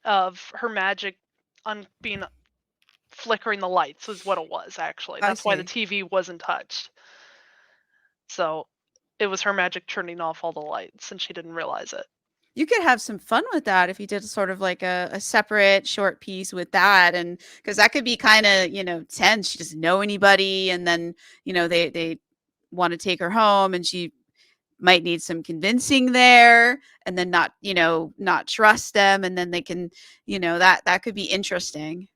of her magic on being flickering the lights is what it was actually. I That's why the see. TV wasn't touched. So it was her magic turning off all the lights, and she didn't realize it. You could have some fun with that if you did sort of like a separate short piece with that. And because that could be kind of, tense. She doesn't know anybody. And then, they want to take her home and she might need some convincing there and then not trust them. And then they can, that could be interesting.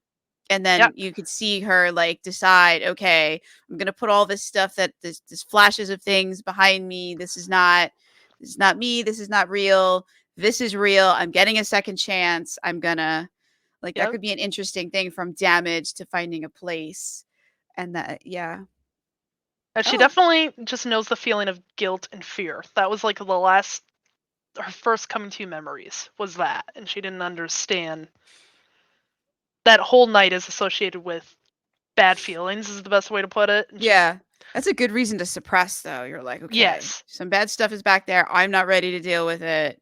And Yeah, then you could see her like decide, okay, I'm gonna put all this stuff that this flashes of things behind me. This is not me. This is not real. This is real. I'm getting a second chance. I'm gonna, like, that yep. could be an interesting thing from damage to finding a place. And that, yeah. And she Oh, definitely just knows the feeling of guilt and fear. That was like the last her first coming to memories was that, and she didn't understand that whole night is associated with bad feelings is the best way to put it. And she yeah. That's a good reason to suppress, though. You're like, okay, yes. some bad stuff is back there. I'm not ready to deal with it.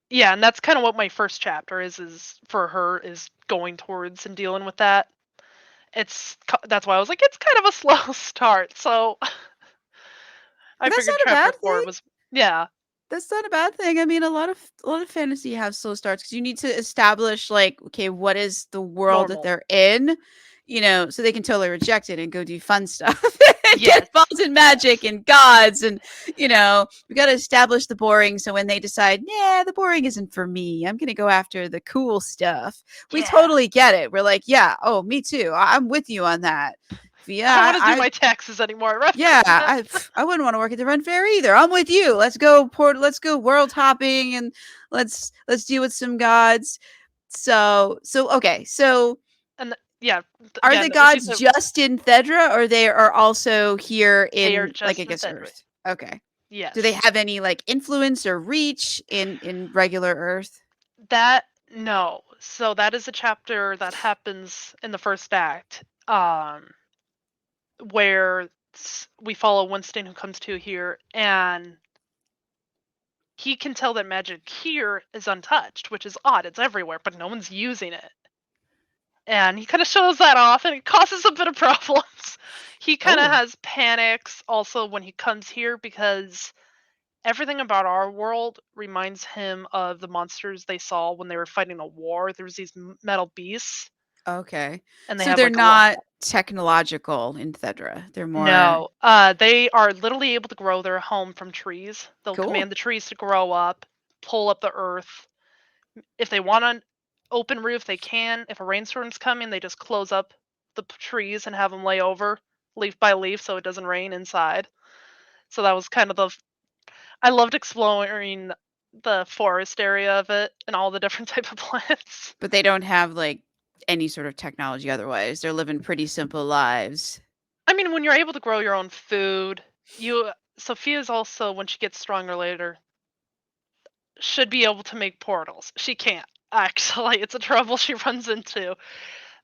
Yeah, and that's kind of what my first chapter is for her is going towards and dealing with that. That's why I was like it's kind of a slow start. So I But that's figured not a chapter bad 4 thing. was yeah, That's not a bad thing. I mean, a lot of fantasy have slow starts because you need to establish like, okay, what is the world that normal. they're in, so they can totally reject it and go do fun stuff and get Yes. involved in magic and gods and we got to establish the boring. So when they decide, yeah, the boring isn't for me, I'm gonna go after the cool stuff. We Yeah. totally get it. We're like, yeah, oh, me too. I'm with you on that. I don't Yeah, want to do my taxes anymore. I yeah, recommend. I wouldn't want to work at the Ren Fair either. I'm with you. Let's go world hopping and let's deal with some gods. So okay. So And yeah, are the again, as you gods said, just in Thedra or they are also here they are in, like, I just in guess, Thedre. Earth? Okay. Do they Yes. have any like influence or reach in regular Earth? That no. So that is a chapter that happens in the first act, where we follow Winston who comes to here, and he can tell that magic here is untouched, which is odd. It's everywhere, but no one's using it. And he kind of shows that off, and it causes a bit of problems. He kind of Oh, has panics also when he comes here because everything about our world reminds him of the monsters they saw when they were fighting a war. There was these metal beasts, okay. and they So have they're like a long not technological in Thedra. They're more no. They are literally able to grow their home from trees. They'll cool. command the trees to grow up, pull up the earth. If they want an open roof, they can. If a rainstorm's coming, they just close up the trees and have them lay over leaf by leaf so it doesn't rain inside. So that was kind of I loved exploring the forest area of it and all the different type of plants. But they don't have, like, any sort of technology otherwise. They're living pretty simple lives. I mean, when you're able to grow your own food, you Sophia's also when she gets stronger later should be able to make portals. She can't actually. It's a trouble she runs into,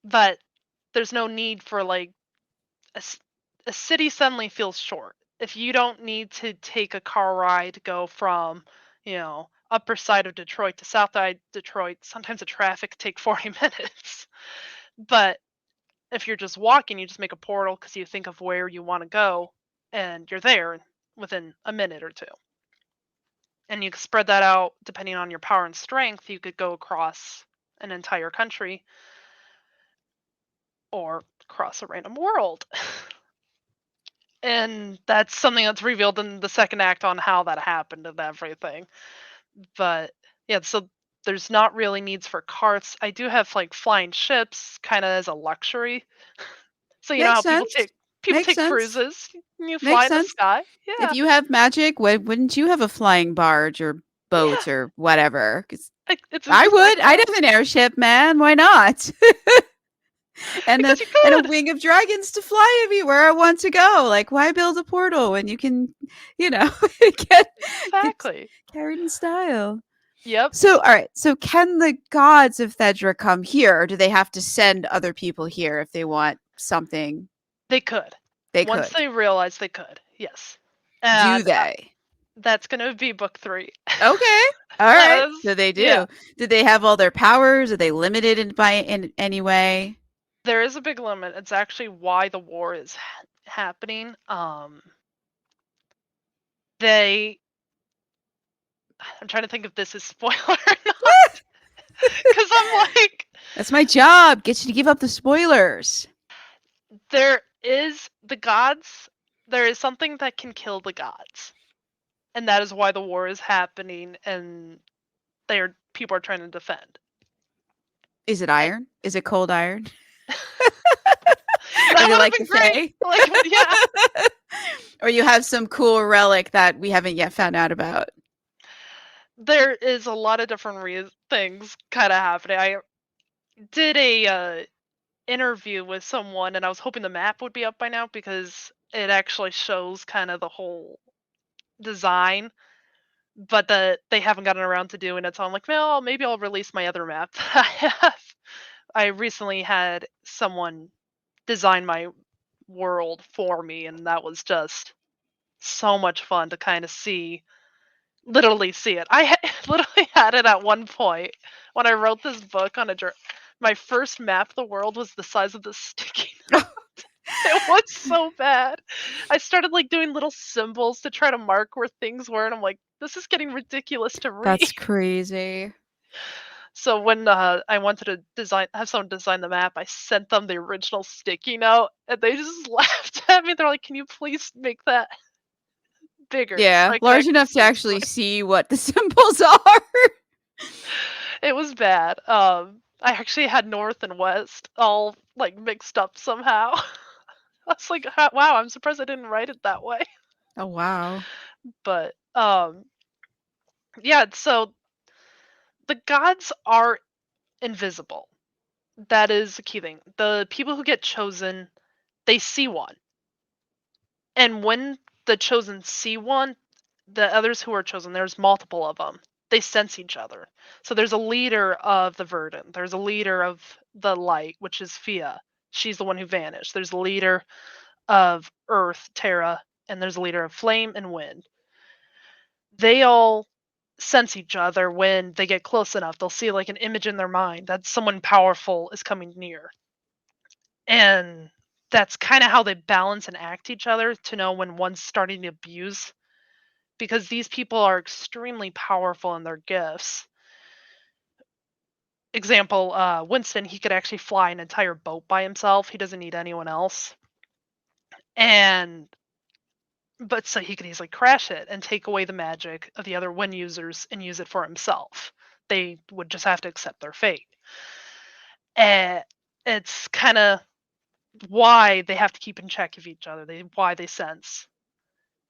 but there's no need for like a, s- a city suddenly feels short. If you don't need to take a car ride to go from, upper side of Detroit to south side Detroit, sometimes the traffic take 40 minutes. But If you're just walking, you just make a portal because you think of where you want to go, and you're there within a minute or two. And you can spread that out depending on your power and strength. You could go across an entire country or across a random world. And that's something that's revealed in the second act on how that happened and everything. But yeah, so there's not really needs for carts. I do have like flying ships kind of as a luxury. So you know Makes how sense. people Makes take sense. cruises, you fly Makes in the sense. sky. If Yeah. you have magic, wouldn't you have a flying barge or Yeah. boat or whatever? 'Cause It's I just like would. I'd have an airship, man. Why not? because you And a could. wing of dragons to fly me where I want to go. Like, why build a portal when you can, you know, get get Exactly. carried in style? Yep. So, all right. So, can the gods of Thedre come here, or do they have to send other people here if they want something? They could. They Once could. they realized they could. Yes. Do And they? that's going to be book 3. Okay. All right. That So is, they yeah. do. Did they have all their powers? Are they limited in any way? There is a big limit. It's actually why the war is happening. They I'm trying to think if this is spoiler or not cuz I'm like That's my job. Get you to give up the spoilers. there is the gods, there is something that can kill the gods. And that is why the war is happening and people are trying to defend. Is it Eh, iron? Is it cold iron? Are that they would have like been the great. Fae? Like yeah, Or you have some cool relic that we haven't yet found out about? there is a lot of different things kind of happening. I did a interview with someone and I was hoping the map would be up by now because it actually shows kind of the whole design, but they haven't gotten around to doing it. So I'm like, well, maybe I'll release my other map that I have. I recently had someone design my world for me, and that was just so much fun to kind of literally see it. Literally had it at one point when I wrote this book on my first map of the world was the size of the sticky note. It was so bad. I started like doing little symbols to try to mark where things were, and I'm like, this is getting ridiculous to read. That's crazy. So when I wanted to have someone design the map, I sent them the original sticky note, and they just laughed at me. They're like, "Can you please make that bigger so Yeah, I can large actually enough to see actually this?" see what the symbols are. It was bad. I actually had north and west all like mixed up somehow. I was like, "Wow, I'm surprised I didn't write it that way." Oh, wow. But yeah. So the gods are invisible. That is the key thing. The people who get chosen, they see one. And when the chosen see one, the others who are chosen, there's multiple of them. They sense each other. So there's a leader of the Verdant. There's a leader of the light, which is Fia. She's the one who vanished. There's a leader of Earth, Terra, and there's a leader of Flame and Wind. They all sense each other when they get close enough. They'll see like an image in their mind that someone powerful is coming near. And that's kind of how they balance and act each other to know when one's starting to abuse because these people are extremely powerful in their gifts. Example, Winston, he could actually fly an entire boat by himself. He doesn't need anyone else. And but so he could easily crash it and take away the magic of the other Wind users and use it for himself. They would just have to accept their fate. And it's kind of why they have to keep in check of each other. Why they sense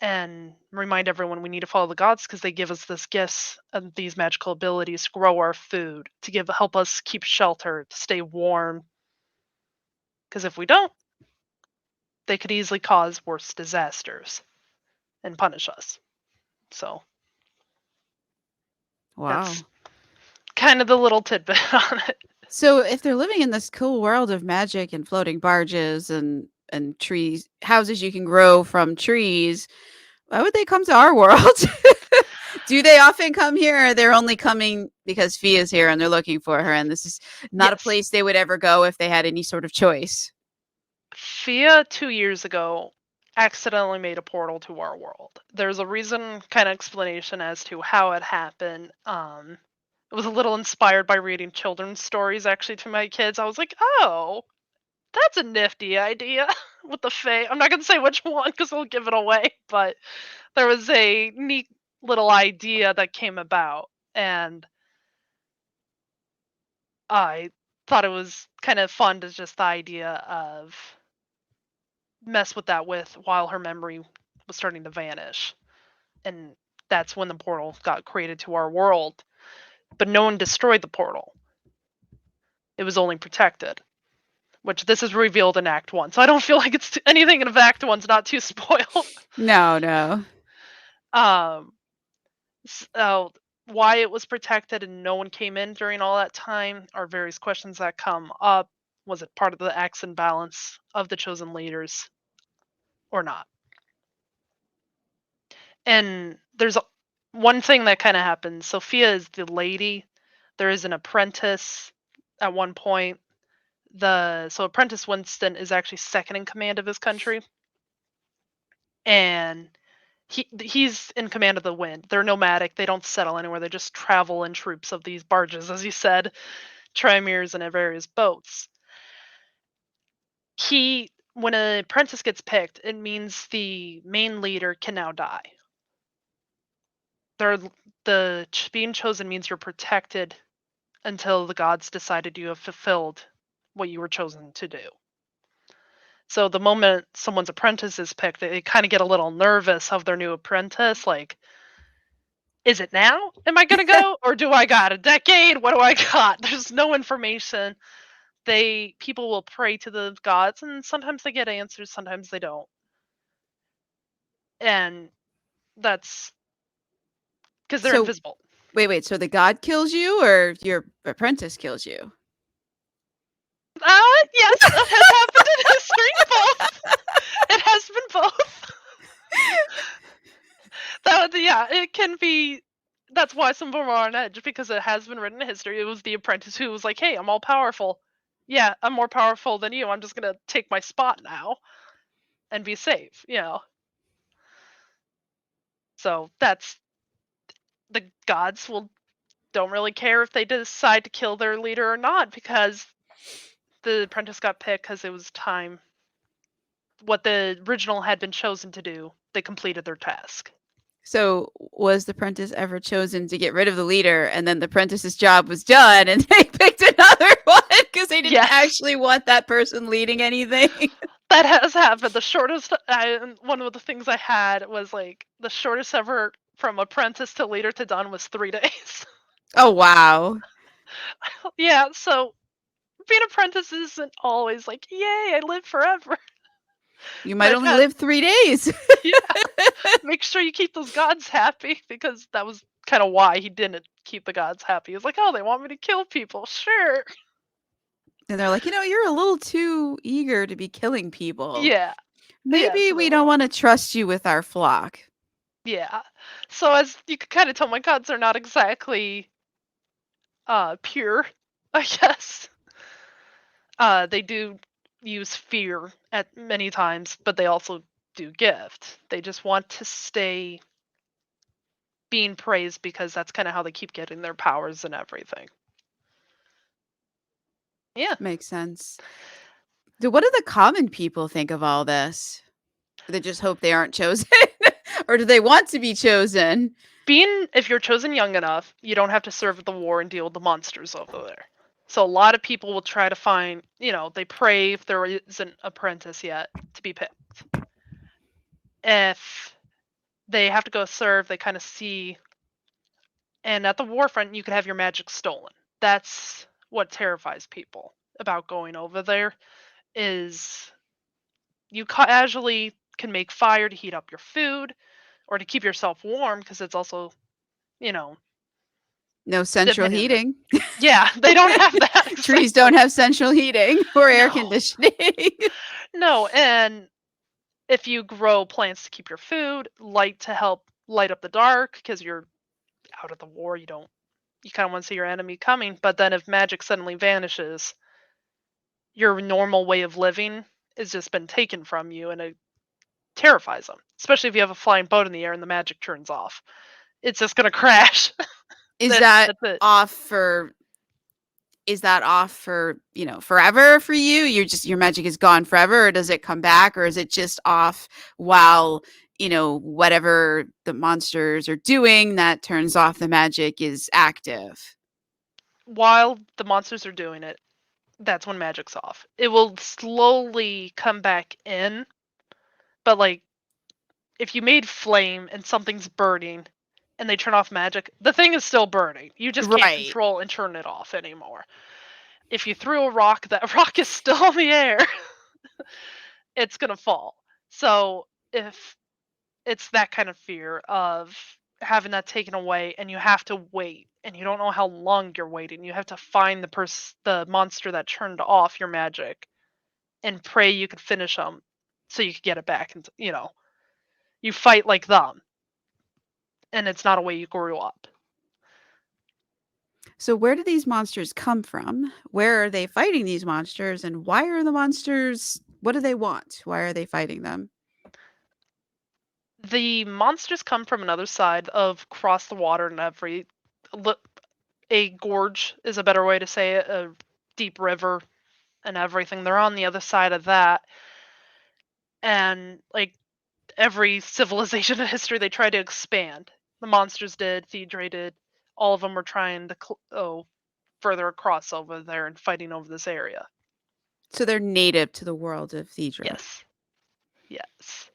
and remind everyone we need to follow the gods because they give us this gifts and these magical abilities to grow our food, to help us keep shelter, to stay warm. Because if we don't, they could easily cause worse disasters and punish us. So Wow. that's kind of the little tidbit on it. So if they're living in this cool world of magic and floating barges and trees, houses you can grow from trees, why would they come to our world? Do they often come here, or they're only coming because Fia's here and they're looking for her, and this is not a Yes. place they would ever go if they had any sort of choice? Fia 2 years ago accidentally made a portal to our world. There's a reason, kind of explanation as to how it happened. It was a little inspired by reading children's stories actually to my kids. I was like, oh, that's a nifty idea with the Fae. I'm not gonna say which one because I'll give it away, but there was a neat little idea that came about, and I thought it was kind of fun to just the idea of mess with that with while her memory was starting to vanish. And that's when the portal got created to our world. But no one destroyed the portal. It was only protected. Which this is revealed in Act 1. So I don't feel like it's anything in Act 1's not too spoiled. No, no. um so why it was protected and no one came in during all that time are various questions that come up. Was it part of the acts and balance of the chosen leaders or not? And there's one thing that kind of happens. Sophia is the lady. There is an apprentice at one point. So apprentice Winston is actually second in command of his country, and he's in command of the wind. They're nomadic. They don't settle anywhere. They just travel in troops of these barges, as you said, tramiers and various boats. When an apprentice gets picked, it means the main leader can now die. Being chosen means you're protected until the gods decided you have fulfilled what you were chosen to do. So the moment someone's apprentice is picked, they kind of get a little nervous of their new apprentice. Like, is it now? Am I gonna go, or do I got a decade? What do I got? There's no information. People will pray to the gods, and sometimes they get answers, sometimes they don't, and that's because they're So invisible. wait. So the god kills you, or your apprentice kills you? Yes, it has happened in history. Both. It has been both. Yeah, it can be. That's why some of them are on edge because it has been written in history. It was the apprentice who was like, "Hey, I'm all powerful. Yeah, I'm more powerful than you. I'm just gonna take my spot now and be safe." So that's the gods will don't really care if they decide to kill their leader or not because the apprentice got picked because it was time. What the original had been chosen to do, they completed their task. So was the apprentice ever chosen to get rid of the leader, and then the apprentice's job was done, and they picked another one because they didn't Yes, actually want that person leading anything? that has happened. The shortest, one of the things I had was like the shortest ever from apprentice to leader to done was 3 days. Oh wow! Yeah, so being apprentice isn't always like, yay, I live forever. You might I've only had, live 3 days. yeah, make sure you keep those gods happy because that was kind of why he didn't keep the gods happy. He's like, oh, they want me to kill people. Sure. And they're like, you're a little too eager to be killing people. Yeah. Maybe Yes, a we don't little. want to trust you with our flock. Yeah. So as you could kind of tell, my gods are not exactly pure, I guess. They do use fear at many times, but they also do gift. They just want to stay being praised because that's kind of how they keep getting their powers and everything. Yeah. Makes sense. So what do the common people think of all this? Do they just hope they aren't chosen? Or do they want to be chosen? If you're chosen young enough, you don't have to serve the war and deal with the monsters over there. So a lot of people will try to find, they pray if there isn't apprentice yet to be picked. If they have to go serve, they kind of see, and at the war front, you could have your magic stolen. That's what terrifies people about going over there is you casually can make fire to heat up your food or to keep yourself warm because it's also, you know, No central depending on the heating. yeah, they don't have that Trees don't exactly. have central heating or air No, conditioning. no, and if you grow plants to keep your food, light to help light up the dark because you're out of the war, you kind of want to see your enemy coming. But then if magic suddenly vanishes, your normal way of living has just been taken from you, and it terrifies them. Especially if you have a flying boat in the air and the magic turns off, it's just gonna crash. Is that That's it. off for forever for you? Your magic is gone forever, or does it come back, or is it just off while, whatever the monsters are doing that turns off the magic is active? While the monsters are doing it, that's when magic's off. It will slowly come back in, but like if you made flame and something's burning and they turn off magic, the thing is still burning. You just can't Right. control and turn it off anymore. If you threw a rock, that rock is still in the air. It's gonna fall. So if it's that kind of fear of having that taken away and you have to wait and you don't know how long you're waiting, you have to find the monster that turned off your magic and pray you could finish them so you could get it back, and you fight like them, and it's not a way you grew up. So where do these monsters come from? Where are they fighting these monsters, and why are the monsters, what do they want? Why are they fighting them? The monsters come from another side of cross the water, and li- a gorge is a better way to say it, a deep river and everything. They're on the other side of that, and like every civilization in history, they try to expand. The monsters did, Thedre did. All of them were trying to further across over there and fighting over this area. So they're native to the world of Thedra. Yes, yes.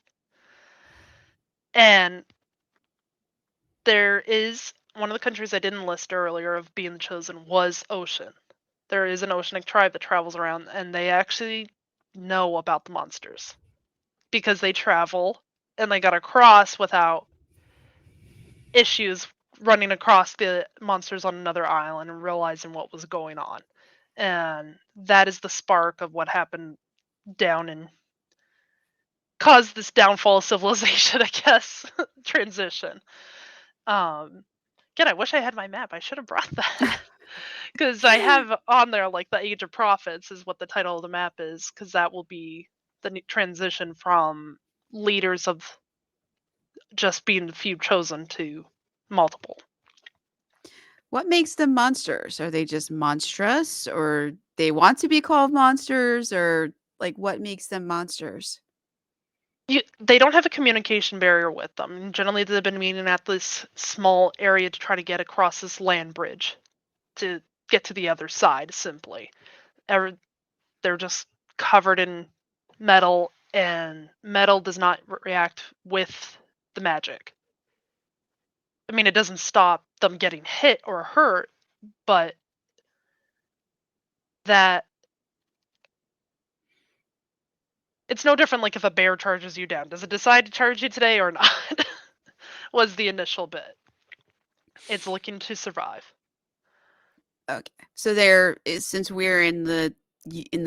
And there is one of the countries I didn't list earlier of being the chosen was Ocean. There is an oceanic tribe that travels around, and they actually know about the monsters because they travel and they got across without issues running across the monsters on another island and realizing what was going on. And that is the spark of what happened down and caused this downfall of civilization, I guess, transition. Um, Again, I wish I had my map. I should have brought that because I have on there like the Age of Prophets is what the title of the map is, because that will be the transition from leaders of just being the few chosen to multiple. What makes them monsters? Are they just monstrous, or they want to be called monsters, or like what makes them monsters? They don't have a communication barrier with them. Generally, they've been meeting at this small area to try to get across this land bridge to get to the other side. Simply, they're just covered in metal, and metal does not react with the magic. I mean, it doesn't stop them getting hit or hurt, but that it's no different. Like if a bear charges you down, does it decide to charge you today or not? Was the initial bit. It's looking to survive. Okay. So there is, since we're in the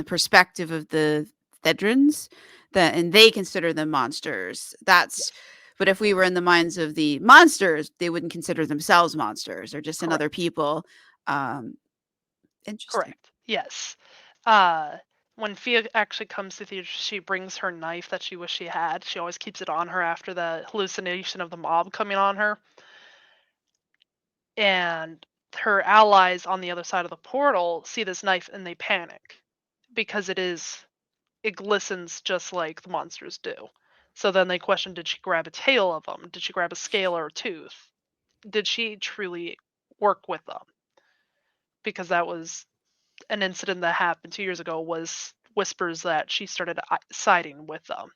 perspective of the Thedrins, that and they consider them monsters. That's Yes, but if we were in the minds of the monsters, they wouldn't consider themselves monsters. They're just another correct. people. Um, Interesting. Correct. Yes. Uh, when Fia actually comes to theater, she brings her knife that she wished she had. She always keeps it on her after the hallucination of the mob coming on her. And her allies on the other side of the portal see this knife and they panic because it glistens just like the monsters do. So then they question, did she grab a tail of them? Did she grab a scale or a tooth? Did she truly work with them? Because that was an incident that happened 2 years ago, was whispers that she started siding with them.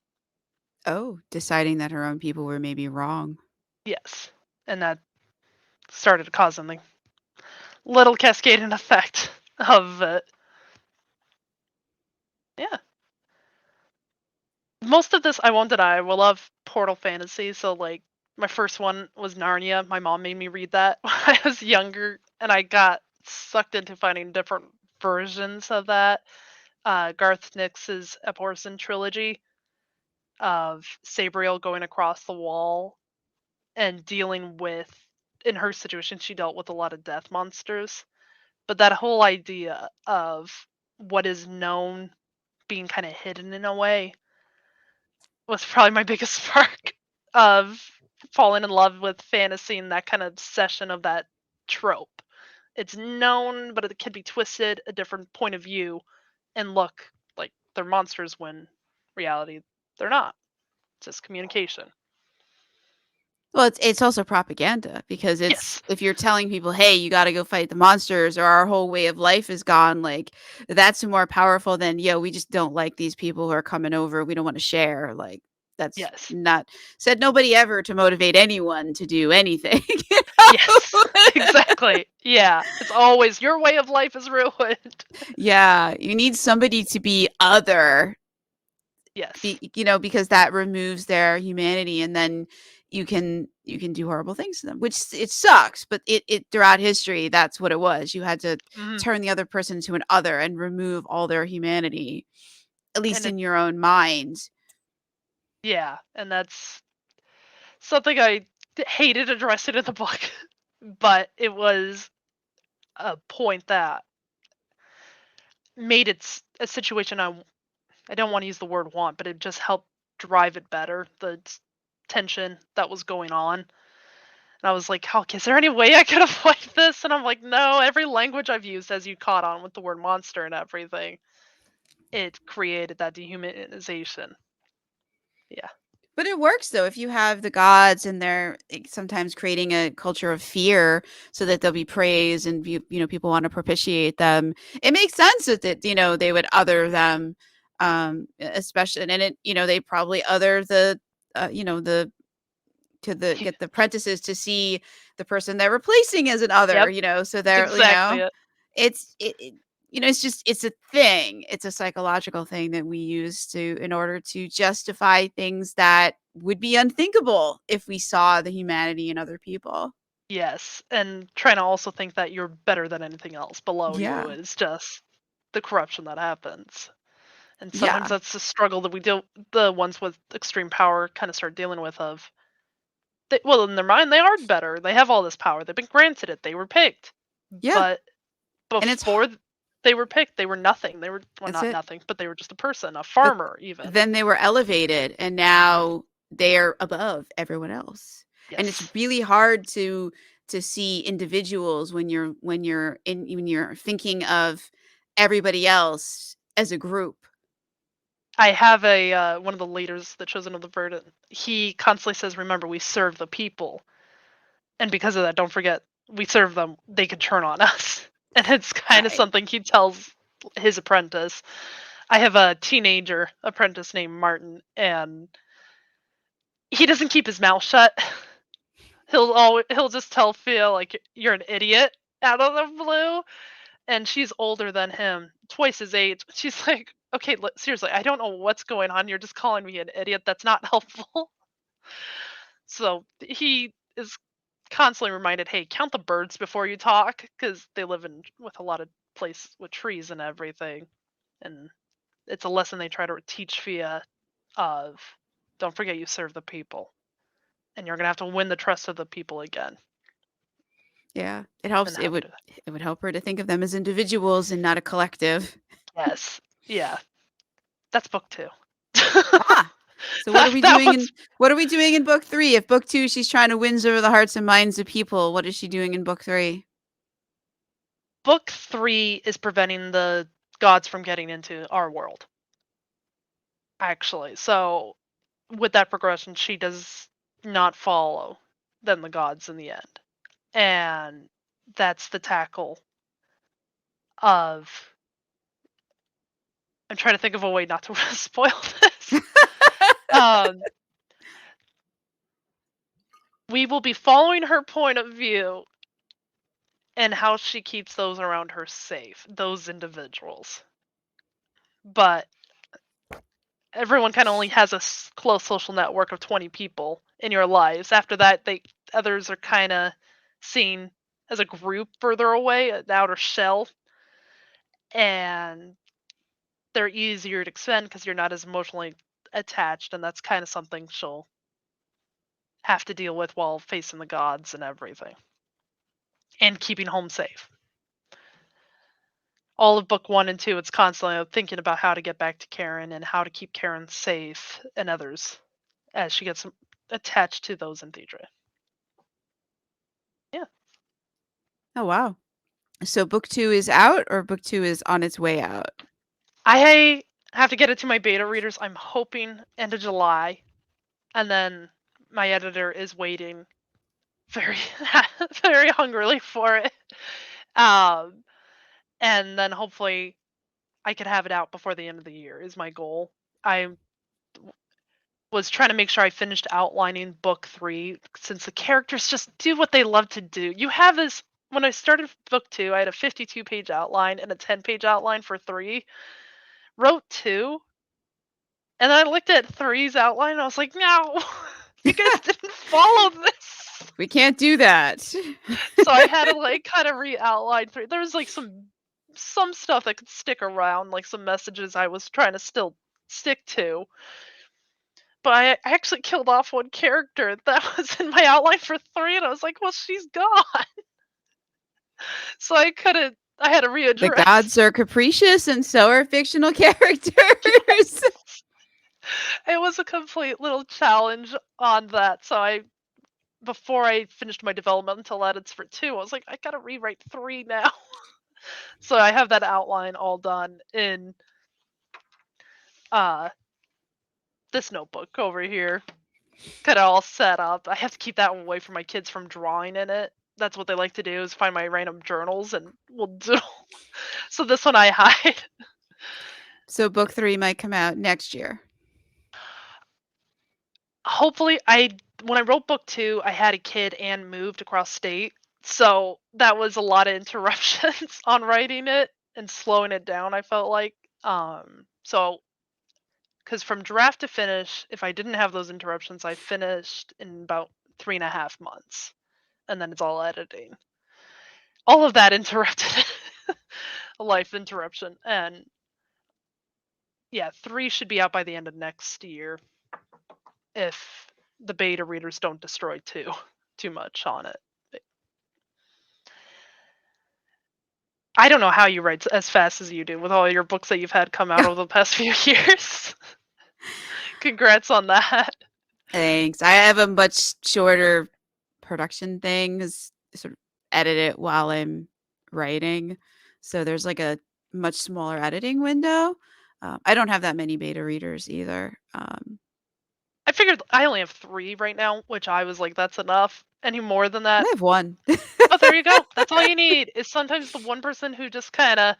Oh, deciding that her own people were maybe wrong. Yes. And that started causing the little cascading effect of it. Yeah. Most of this, I won't deny, I will love Portal Fantasy. So, like, my first one was Narnia. My mom made me read that when I was younger, and I got sucked into finding different versions of that. Garth Nix's Thedre Trilogy of Sabriel going across the wall and dealing with, in her situation, she dealt with a lot of death monsters. But that whole idea of what is known being kind of hidden in a way was probably my biggest spark of falling in love with fantasy and that kind of obsession of that trope. It's known, but it can be twisted, a different point of view, and look like they're monsters when reality they're not. It's just communication. Well, it's also propaganda because it's Yes. if you're telling people, "Hey, you gotta go fight the monsters or our whole way of life is gone," like, that's more powerful than, "Yo, we just don't like these people who are coming over, we don't wanna share," like, that's Yes. not said nobody ever to motivate anyone to do anything, you Yes. know? Exactly. Yeah. It's always your way of life is ruined. Yeah, you need somebody to be other, Yes. because that removes their humanity, and then you can do horrible things to them, which it sucks, but it throughout history, that's what it was. You had to Mhm. turn the other person into an other and remove all their humanity, at least And it in your own mind. yeah, and that's something I hated addressing in the book, but it was a point that made a situation I don't want to use the word want, but it just helped drive it better. The tension that was going on. And I was like, "Oh, is there any way I could avoid this?" And I'm like, "No, every language I've used, as you caught on with the word monster and everything, it created that dehumanization." Yeah. But it works though if you have the gods and they're sometimes creating a culture of fear so that they'll be praised and people want to propitiate them. It makes sense that they would other them, especially, and they probably other the the to the get the apprentices to see the person they're replacing as an other, Yep. so That's they're, exactly it. it's just it's a thing. It's a psychological thing that we use to in order to justify things that would be unthinkable if we saw the humanity in other people. Yes, and trying to also think that you're better than anything else below you Yeah. is just the corruption that happens. And sometimes Yeah. that's the struggle that the ones with extreme power kind of start dealing with of well, in their mind they are better. They have all this power. They've been granted it. They were picked. Yeah. But And before they were picked, they were nothing. They were well, that's not it. nothing, but they were just a person, a But farmer even. then they were elevated and now they're above everyone else. And it's Yes. really hard to see individuals when you're thinking of everybody else as a group. I have a one of the leaders, the chosen of the verdant. He constantly says, "Remember, we serve the people." And because of that, don't forget, we serve them, they could turn on us. And it's kind of Right. something he tells his apprentice. I have a teenager apprentice named Martin, and he doesn't keep his mouth shut. He'll just tell Phil like you're an idiot out of the blue, and she's older than him, twice his age. She's like, "Okay, seriously, I don't know what's going on. You're just calling me an idiot. That's not helpful." So he is constantly reminded, "Hey, count the birds before you talk," because they live in with a lot of place with trees and everything. And it's a lesson they try to teach Fia of, don't forget you serve the people, and you're gonna have to win the trust of the people again, Yeah. It and helps how to do that. it would help her to think of them as individuals and not a collective. Yes, yeah, that's book 2. Ah. So that that one's what are we doing in book 3? If book 2 she's trying to win over the hearts and minds of people, what is she doing in book 3? book 3 is preventing the gods from getting into our world, actually. So with that progression, she does not follow then the gods in the end. And that's the tackle of I'm trying to think of a way not to spoil this. Um, we will be following her point of view and how she keeps those around her safe, those individuals. But everyone kind of only has a close social network of 20 people in your lives. After that, they others are kind of seen as a group further away, an outer shell, and they're easier to expend because you're not as emotionally attached, and that's kind of something she'll have to deal with while facing the gods and everything, and keeping home safe. all of book 1 and 2, it's constantly thinking about how to get back to Karen and how to keep Karen safe and others as she gets attached to those in Thedre. Yeah. Oh, wow. So book 2 is out or book 2 is on its way out? I have to get it to my beta readers. I'm hoping end of July. And then my editor is waiting very very hungrily for it. Um and then hopefully I could have it out before the end of the year is my goal. I was trying to make sure I finished outlining book 3 since the characters just do what they love to do. You have this when I started book 2, I had a 52-page outline and a 10-page outline for 3. Wrote 2, and then I looked at 3's outline and I was like, "No, you guys didn't follow this." We can't do that. So I had to like kind of re-outline 3. There was like some stuff that could stick around, like some messages I was trying to still stick to. But I actually killed off one character that was in my outline for 3, and I was like, "Well, she's gone." So I couldn't. I had to The readdress. gods are capricious and so are fictional characters. It was a complete little challenge on that. So before I finished my developmental edits for 2, I was like, I gotta rewrite 3 now. So I have that outline all done in uh this notebook over here. Got it all set up. I have to keep that one away from my kids from drawing in it. That's what they like to do is find my random journals and we'll doodle. So this one I hide. So book 3 might come out next year. Hopefully when I wrote book 2, I had a kid and moved across state. So that was a lot of interruptions on writing it and slowing it down, I felt like. So because from draft to finish, if I didn't have those interruptions, I finished in about 3.5 months. And then it's all editing. All of that interrupted a life interruption. And yeah, 3 should be out by the end of next year if the beta readers don't destroy too much on it. I don't know how you write as fast as you do with all your books that you've had come out over the past few years. Congrats on that. Thanks. I have a much shorter production thing, is sort of edit it while I'm writing. So there's like a much smaller editing window. I don't have that many beta readers either. I figured I only have 3 right now, which I was like, that's enough. Any more than I that? have one. Oh, there you go. That's all you need. Is sometimes the one person who just kind of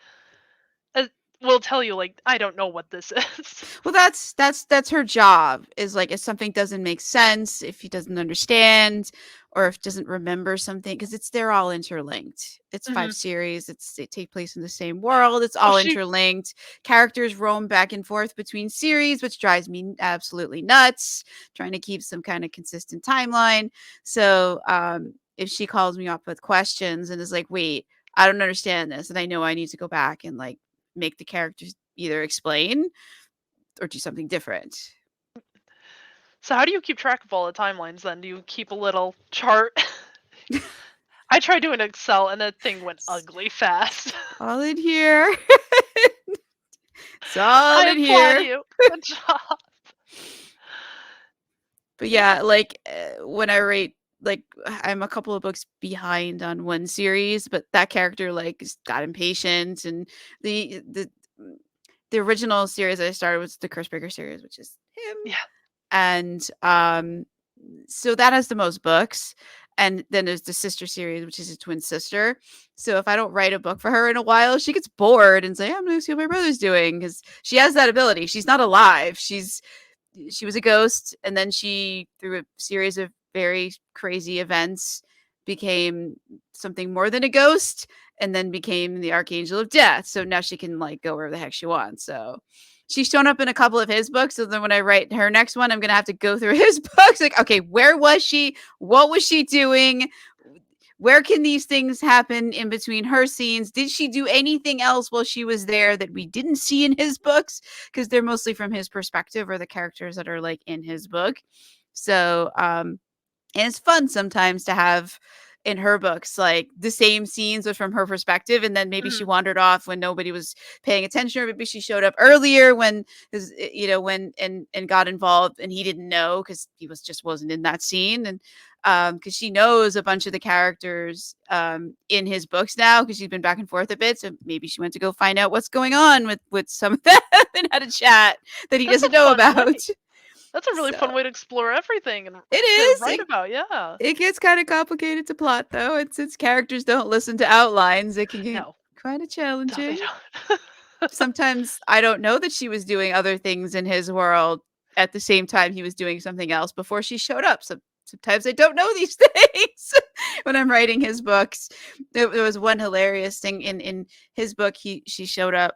uh, will tell you like, I don't know what this is. Well, that's her job, is like if something doesn't make sense, if he doesn't understand, or if doesn't remember something, because they're all interlinked. It's 5 Hmm. series. They take place in the same world. It's Oh, all interlinked. Characters roam back and forth between series, which drives me absolutely nuts. Trying to keep some kind of consistent timeline. So if she calls me up with questions and is like, "Wait, I don't understand this," and I know I need to go back and like make the characters either explain or do something different. so how do you keep track of all the timelines then? Do you keep a little chart? I tried doing Excel and that thing went It's ugly fast. all in here. It's all I in applaud here. you. Good job. But Yeah. yeah, like when I rate, like I'm a couple of books behind on one series, but that character like got impatient, and the the the original series I started was the Cursebreaker series, which is him, Yeah. and so that has the most books. And then there's the sister series, which is a twin sister. So if I don't write a book for her in a while, she gets bored and say, I'm gonna see what my brother's doing, because she has that ability. She's not alive. She was a ghost, and then she, through a series of very crazy events, became something more than a ghost, and then became the Archangel of Death. So now she can like go wherever the heck she wants. So she's shown up in a couple of his books. So then when I write her next one, I'm gonna have to go through his books. Like, okay, where was she? What was she doing? Where can these things happen in between her scenes? Did she do anything else while she was there that we didn't see in his books? Because they're mostly from his perspective, or the characters that are like in his book. So and it's fun sometimes to have in her books, like the same scenes but from her perspective, and then maybe she Mhm. wandered off when nobody was paying attention, or maybe she showed up earlier when when and got involved and he didn't know because he wasn't in that scene. And because she knows a bunch of the characters in his books now because she's been back and forth a bit, so maybe she went to go find out what's going on with some of them and had a chat that he That's a doesn't know fun way. about. That's a really So fun way to explore everything and it to is. write about, yeah. It gets kind of complicated to plot, though. It's characters don't listen to outlines. It can get No. kind of No, they challenging. don't. Sometimes I don't know that she was doing other things in his world at the same time he was doing something else before she showed up. So sometimes I don't know these things when I'm writing his books. There was one hilarious thing in his book. She showed up,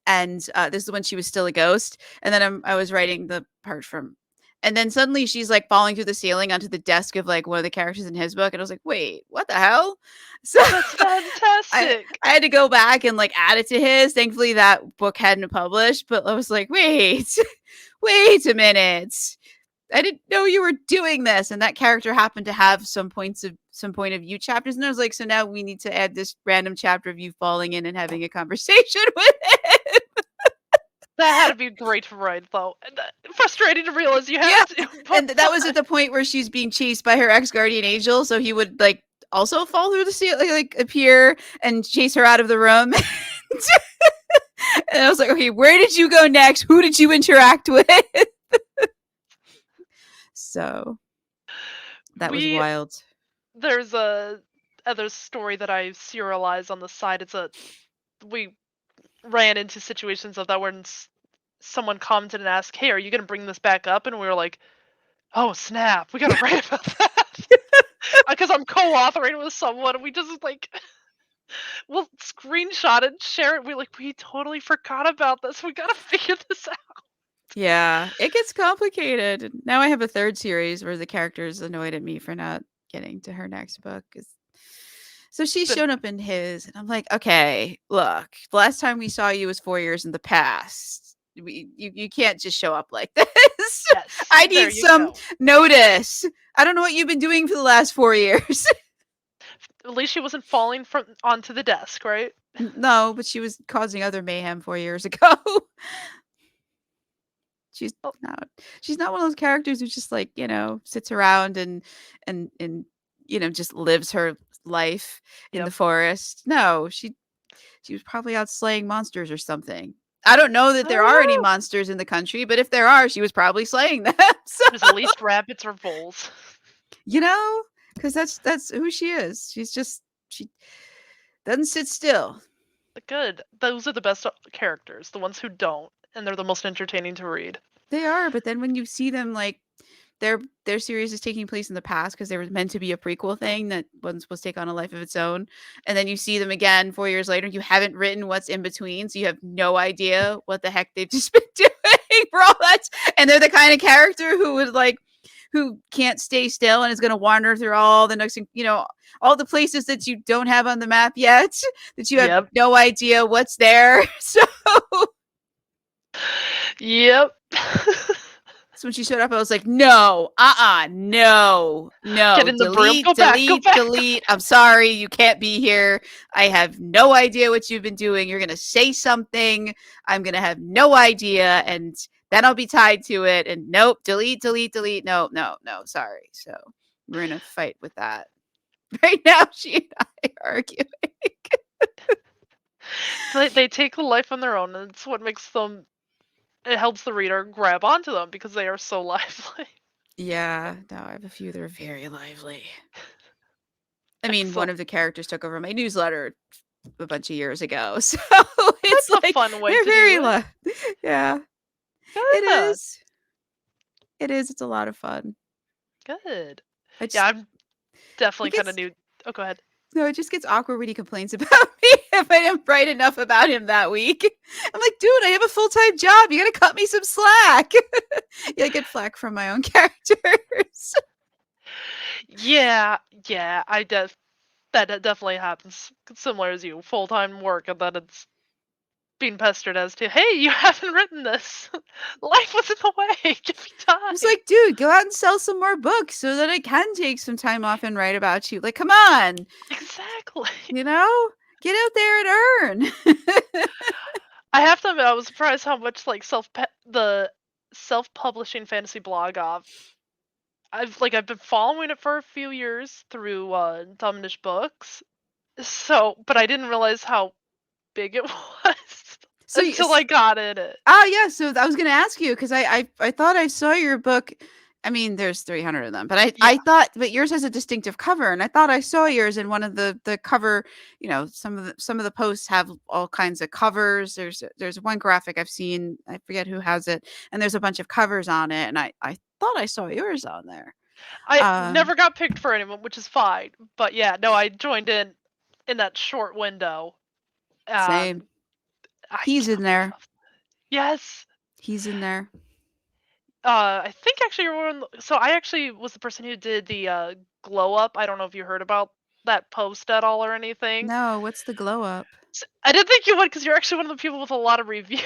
and this is when she was still a ghost. And then I was writing the part from, and then suddenly she's like falling through the ceiling onto the desk of like one of the characters in his book, and I was like, wait, what the hell? So That's I fantastic. I had to go back and like add it to his. Thankfully, that book hadn't published, but I was like, wait, wait a minute. I didn't know you were doing this. And that character happened to have some point of view chapters. And I was like, so now we need to add this random chapter of you falling in and having a conversation with him. That had to be great to write, though, and frustrating to realize you Yeah. had to, but And that was fun. at the point where she's being chased by her ex guardian angel. So he would like also fall through the ceiling, like appear and chase her out of the room. And I was like, okay, where did you go next? Who did you interact with? So that was We wild. There's a other story that I serialize on the side. We ran into situations of that when someone commented and asked, "Hey, are you gonna bring this back up?" And we were like, "Oh snap, we gotta write about that." Because I'm co-authoring with someone, and we just like we'll screenshot it, share it. We totally forgot about this. We gotta figure this out. Yeah, it gets complicated. Now I have a third series where the character is annoyed at me for not getting to her next book. So she's But shown up in his, and I'm like, okay, look, the last time we saw you was 4 years in the past. You can't just show up like this. yes, I there need you some go. notice. I don't know what you've been doing for the last 4 years. At least she wasn't falling from onto the desk, right? No, but she was causing other mayhem 4 years ago. She's Oh, not she's not one of those characters who just like, sits around and just lives her life in the yep. forest. No, she was probably out slaying monsters or something. I don't know that there are any Oh, monsters in the country, but if there are, she was probably slaying them. So, there's at least rabbits or voles. you know, because that's who she is. She doesn't sit still. Good. Those are the best characters, the ones who don't, and they're the most entertaining to read. They are, but then when you see them like their series is taking place in the past because they were meant to be a prequel thing that wasn't supposed to take on a life of its own. And then you see them again 4 years later. You haven't written what's in between, so you have no idea what the heck they've just been doing for all that. And they're the kind of character who can't stay still and is going to wander through all the next, all the places that you don't have on the map yet, that you have Yep. no idea what's there. So Yep. So when she showed up, I was like, no, no, Get no, in the broom. delete, Go back. Go delete, back. delete. I'm sorry, you can't be here. I have no idea what you've been doing. You're going to say something. I'm going to have no idea. And then I'll be tied to it. And nope, delete, delete, delete. No, no, no, sorry. So we're in a fight with that. Right now, she and I are arguing. They take a life on their own, and it's what makes them. It helps the reader grab onto them because they are so lively. Yeah, no, I have a few that are very lively. I mean, one Excellent. of the characters took over my newsletter a bunch of years ago. So it's That's a like fun way they're to do very it. yeah. It Good. is. It is. It's a lot of fun. Good. I Yeah, just I'm definitely it kind of gets new. Oh, go ahead. no, it just gets awkward when he complains about me if I didn't write enough about him that week. I'm like, dude, I have a full-time job. You gotta cut me some slack. Yeah, I get flack from my own characters. Yeah, yeah. That definitely happens. Similar as you, full time work, and then it's being pestered as to, hey, you haven't written this. Life was in the way. Give me I was time. like, dude, go out and sell some more books so that I can take some time off and write about you. Like, come on, Exactly. you know, get out there and earn. I have to admit, I was surprised how much like the self-publishing fantasy blog I've been following it for a few years through Dominish Books. So, but I didn't realize how big it was So, until I got in it. oh yeah, so I was gonna ask you because I thought I saw your book. I mean, there's 300 of them, but I Yeah. thought, but yours has a distinctive cover, and I thought I saw yours in one of the cover. You know, some of the posts have all kinds of covers. There's one graphic I've seen. I forget who has it, and there's a bunch of covers on it, and I thought I saw yours on there. I Um, never got picked for anyone, which is fine. But yeah, no, I joined in that short window. Um, Same. I He's in there. loved. Yes. He's in there. I think actually you're one. So I actually was the person who did the glow up. I don't know if you heard about that post at all or anything. No, what's the glow up? I didn't think you would because you're actually one of the people with a lot of reviews.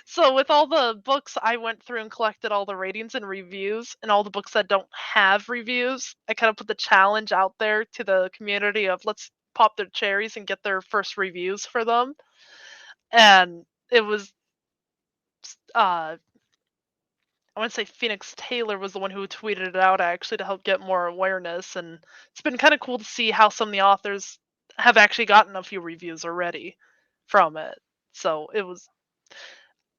So with all the books, I went through and collected all the ratings and reviews, and all the books that don't have reviews, I kind of put the challenge out there to the community of let's pop their cherries and get their first reviews for them. And it was, I want to say Phoenix Taylor was the one who tweeted it out actually to help get more awareness, and it's been kind of cool to see how some of the authors have actually gotten a few reviews already from it. So it was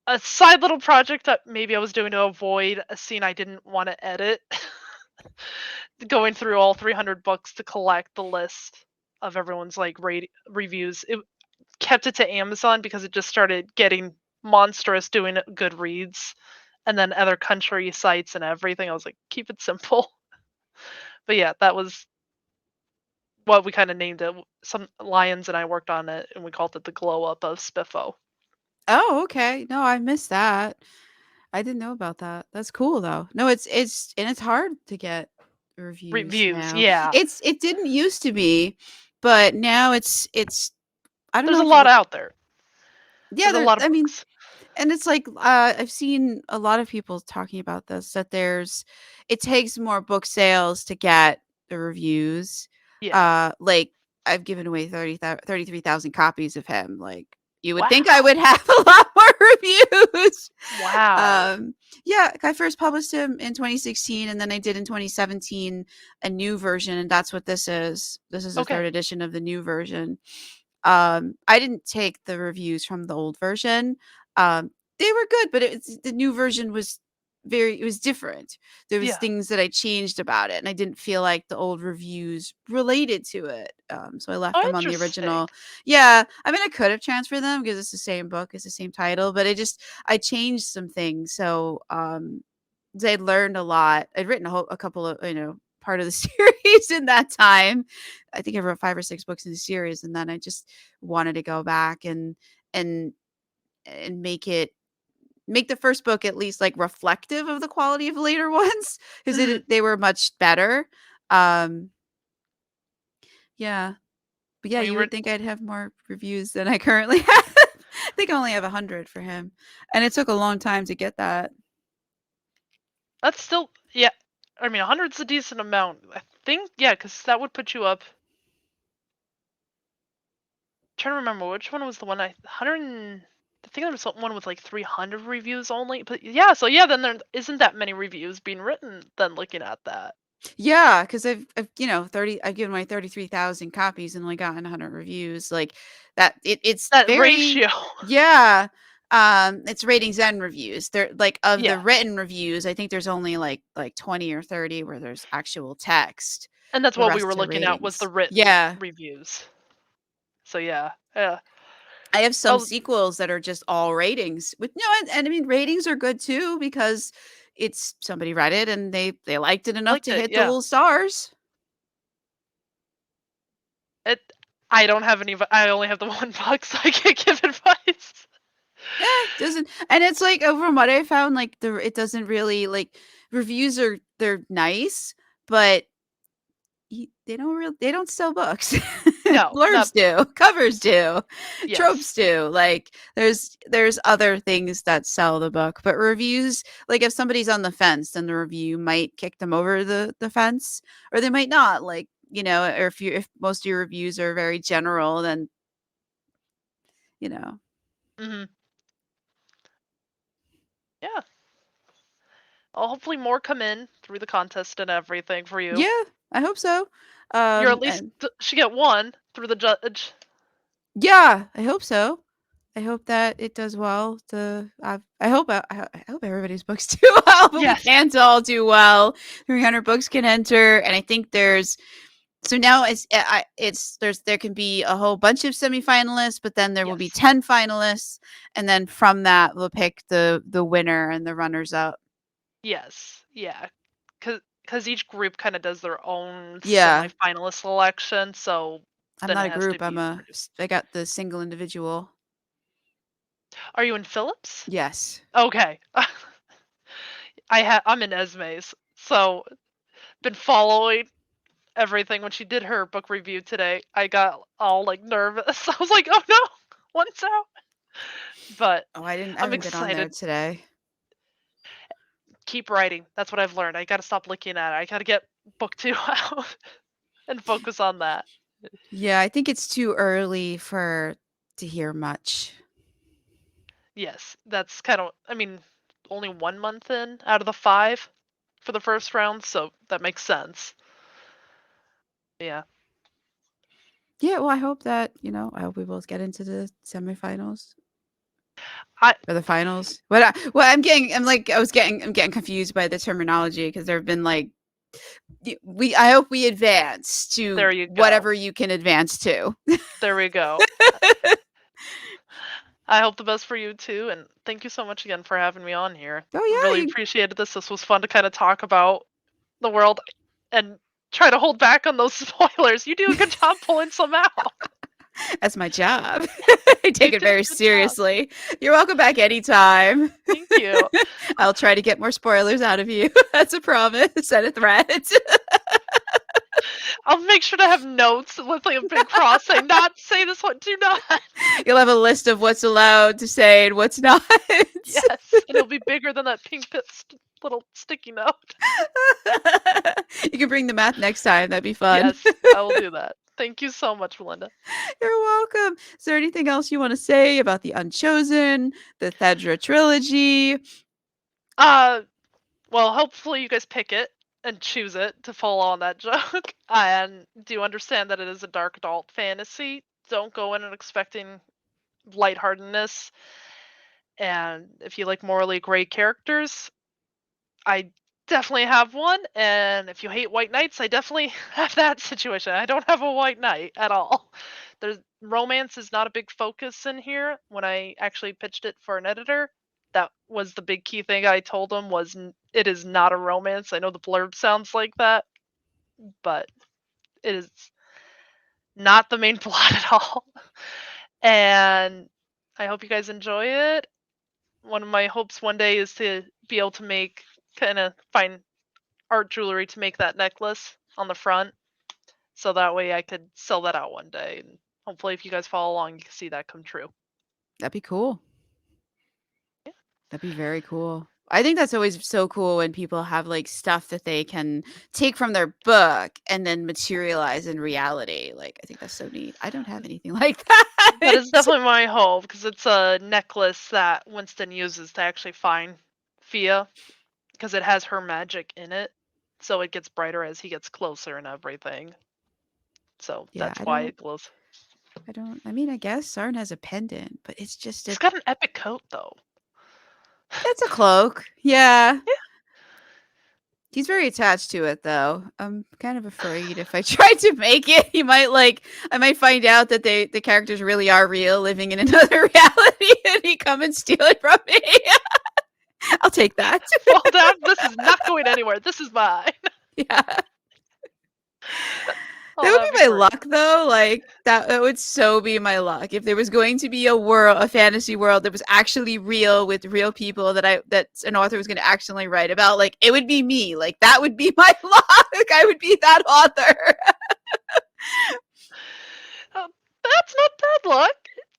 a side little project that maybe I was doing to avoid a scene I didn't want to edit. Going through all 300 books to collect the list of everyone's like reviews. It kept it to Amazon because it just started getting monstrous doing good reads and then other country sites and everything. I was like, keep it simple. But yeah, that was what we kind of named it. Some Lions and I worked on it and we called it the glow up of Spiffo. Oh, okay. No, I missed that. I didn't know about that. That's cool though. No, it's and it's hard to get reviews Reviews, now. yeah. It didn't used to be, but now it's I don't There's know a if lot out there. yeah, There's a there lot of I mean, books. and it's like I've seen a lot of people talking about this that it takes more book sales to get the reviews. Yeah. Like I've given away 33,000 copies of him. Like you would think I Wow. would have a lot more reviews. Wow. Yeah, I first published him in 2016 and then I did in 2017 a new version, and that's what this is. This is the third Okay. edition of the new version. I didn't take the reviews from the old version. They were good, but the new version was it was different. There was Yeah. things that I changed about it, and I didn't feel like the old reviews related to it. So I left Oh, them on the interesting. original. Yeah, I mean, I could have transferred them because it's the same book, it's the same title, but I changed some things. So I'd learned a lot. I'd written a couple of part of the series in that time. I think I wrote 5 or 6 books in the series, and then I just wanted to go back and and make the first book at least, like, reflective of the quality of later ones because Mhm. they were much better. Um, yeah. But, yeah, I mean, you we're would think I'd have more reviews than I currently have. I think I only have 100 for him, and it took a long time to get that. that's still yeah. I mean, 100's a decent amount. I think yeah, because that would put you up. Trying to remember which one was the one 100. I think there was one with like 300 reviews only. But yeah, so yeah, then there isn't that many reviews being written. Then looking at that, Yeah, because I've given away 33,000 copies and only gotten 100 reviews, like, it's that very ratio. yeah, it's ratings and reviews. They're like, of the Yeah, written reviews, I think there's only, like, 20 or 30 where there's actual text. and that's The what we were rest are looking at was the ratings. written Yeah. reviews. So yeah, yeah. I have some Oh, sequels that are just all ratings with and I mean, ratings are good too because it's somebody read it and they liked it enough liked to it. hit the Yeah. little stars. It. I don't have any. I only have the one book, so I can't give advice. Yeah, doesn't and it's like, from what I found, like, the it doesn't really like, reviews they're nice, but they don't sell books. No, Blurbs not do, covers do, yes. tropes do. Like there's other things that sell the book, but reviews, like if somebody's on the fence, then the review might kick them over the fence, or they might not. Like, or if most of your reviews are very general, then you know. Hmm. Yeah. Well, hopefully more come in through the contest and everything for you. Yeah, I hope so. You're at least And should get one through the judge. yeah, I hope so. I hope that it does well. I hope everybody's books do well, but we Yes. can't all do well. 300 books can enter, and I think so now there can be a whole bunch of semifinalists, but then there will be Yes. 10 finalists, and then from that we'll pick the winner and the runners up. Yes. Yeah. Because each group kind of does their own Yeah, semifinalist selection, so I'm then not it a has to group. be pretty. I got the single individual. Are you in Phillips? Yes. Okay. I'm in Esme's, so been following everything. When she did her book review today, I got all like nervous. I was like, "Oh no, one's out!" But Oh, I I'm haven't been on there excited. today. Keep writing. That's what I've learned. I got to stop looking at it. I got to get book 2 out and focus on that. Yeah, I think it's too early to hear much. Yes, that's kind of. I mean, only 1 month in out of the 5 for the first round, so that makes sense. Yeah. Yeah, well, I hope that, I hope we both get into the semifinals I or the finals. I'm getting confused by the terminology because there have been like, I hope we advance to There you go. whatever you can advance to. There we go. I hope the best for you too, and thank you so much again for having me on here. Oh, Really yeah, appreciated this. This was fun to kind of talk about the world and try to hold back on those spoilers. You do a good job pulling some out. that's my job. I You take it did a very good job. seriously. You're welcome back anytime. Thank you. I'll try to get more spoilers out of you. That's a promise and a threat. I'll make sure to have notes with like a big cross saying not say this one, do not. You'll have a list of what's allowed to say and what's not. Yes, and it'll be bigger than that pink little sticky note. You can bring the math next time. That'd be fun. Yes, I will do that. Thank you so much, Melinda. You're welcome. Is there anything else you want to say about the Unchosen, the Thedre Trilogy? Uh, well, hopefully you guys pick it and choose it to follow on that joke. And do understand that it is a dark adult fantasy. Don't go in and expecting lightheartedness. And if you like morally gray characters, I definitely have one. And if you hate white knights, I definitely have that situation. I don't have a white knight at all. There's romance is not a big focus in here. When I actually pitched it for an editor, that was the big key thing I told him was it is not a romance. I know the blurb sounds like that, but it is not the main plot at all. And I hope you guys enjoy it. One of my hopes one day is to be able to find art jewelry to make that necklace on the front. So that way I could sell that out one day. And hopefully if you guys follow along, you can see that come true. That'd be cool. That'd be very cool. I think that's always so cool when people have like stuff that they can take from their book and then materialize in reality. Like, I think that's so neat. I don't have anything like that. That is definitely my hope because it's a necklace that Winston uses to actually find Fia because it has her magic in it. So it gets brighter as he gets closer and everything. So Yeah, that's why it glows. I mean, I guess Sarn has a pendant, but it's just He's got an epic coat though. it's a cloak. Yeah. He's very attached to it though. I'm kind of afraid if I try to make it, I might find out that the characters really are real living in another reality and he come and steal it from me. I'll take that. Fall down. This is not going anywhere. This is mine. Yeah. That Oh, would that'd be be my great. luck though. Like that would so be my luck. If there was going to be a fantasy world that was actually real with real people that an author was going to actually write about, like it would be me. Like that would be my luck. I would be that author. That's not bad luck.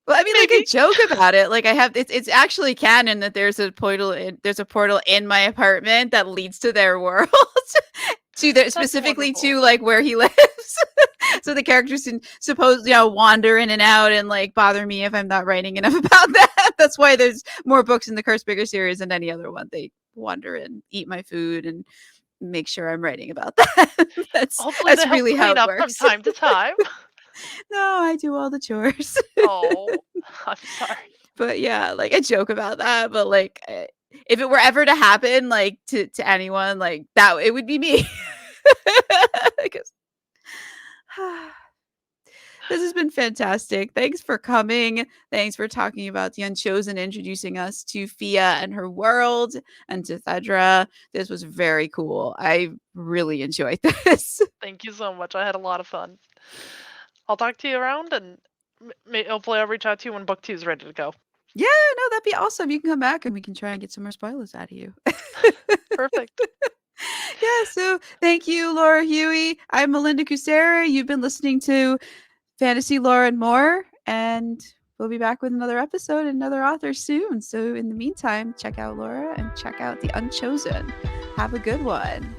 Well, I mean, like I Maybe. joke about it. Like I have, it's actually canon that there's a portal in my apartment that leads to their world, to their specifically wonderful. to like where he lives. So the characters can wander in and out and like bother me if I'm not writing enough about that. That's why there's more books in the Curse Bigger series than any other one. They wander and eat my food and make sure I'm writing about that. Hopefully That's they help really how clean it up from works. time to time. No, I do all the chores. Oh, I'm sorry. But yeah, like I joke about that, but like if it were ever to happen, like to anyone, like that, it would be me. 'Cause- this has been fantastic. Thanks for coming. Thanks for talking about the Unchosen, introducing us to Fia and her world, and to Thedre. This was very cool. I really enjoyed this. Thank you so much. I had a lot of fun. I'll talk to you around, and hopefully I'll reach out to you when book 2 is ready to go. Yeah, no, that'd be awesome. You can come back and we can try and get some more spoilers out of you. Perfect. Yeah, so thank you, Laura Huie. I'm Melinda Kucsera. You've been listening to Fantasy Lore and More, and we'll be back with another episode and another author soon. So in the meantime, check out Laura and check out The Unchosen. Have a good one.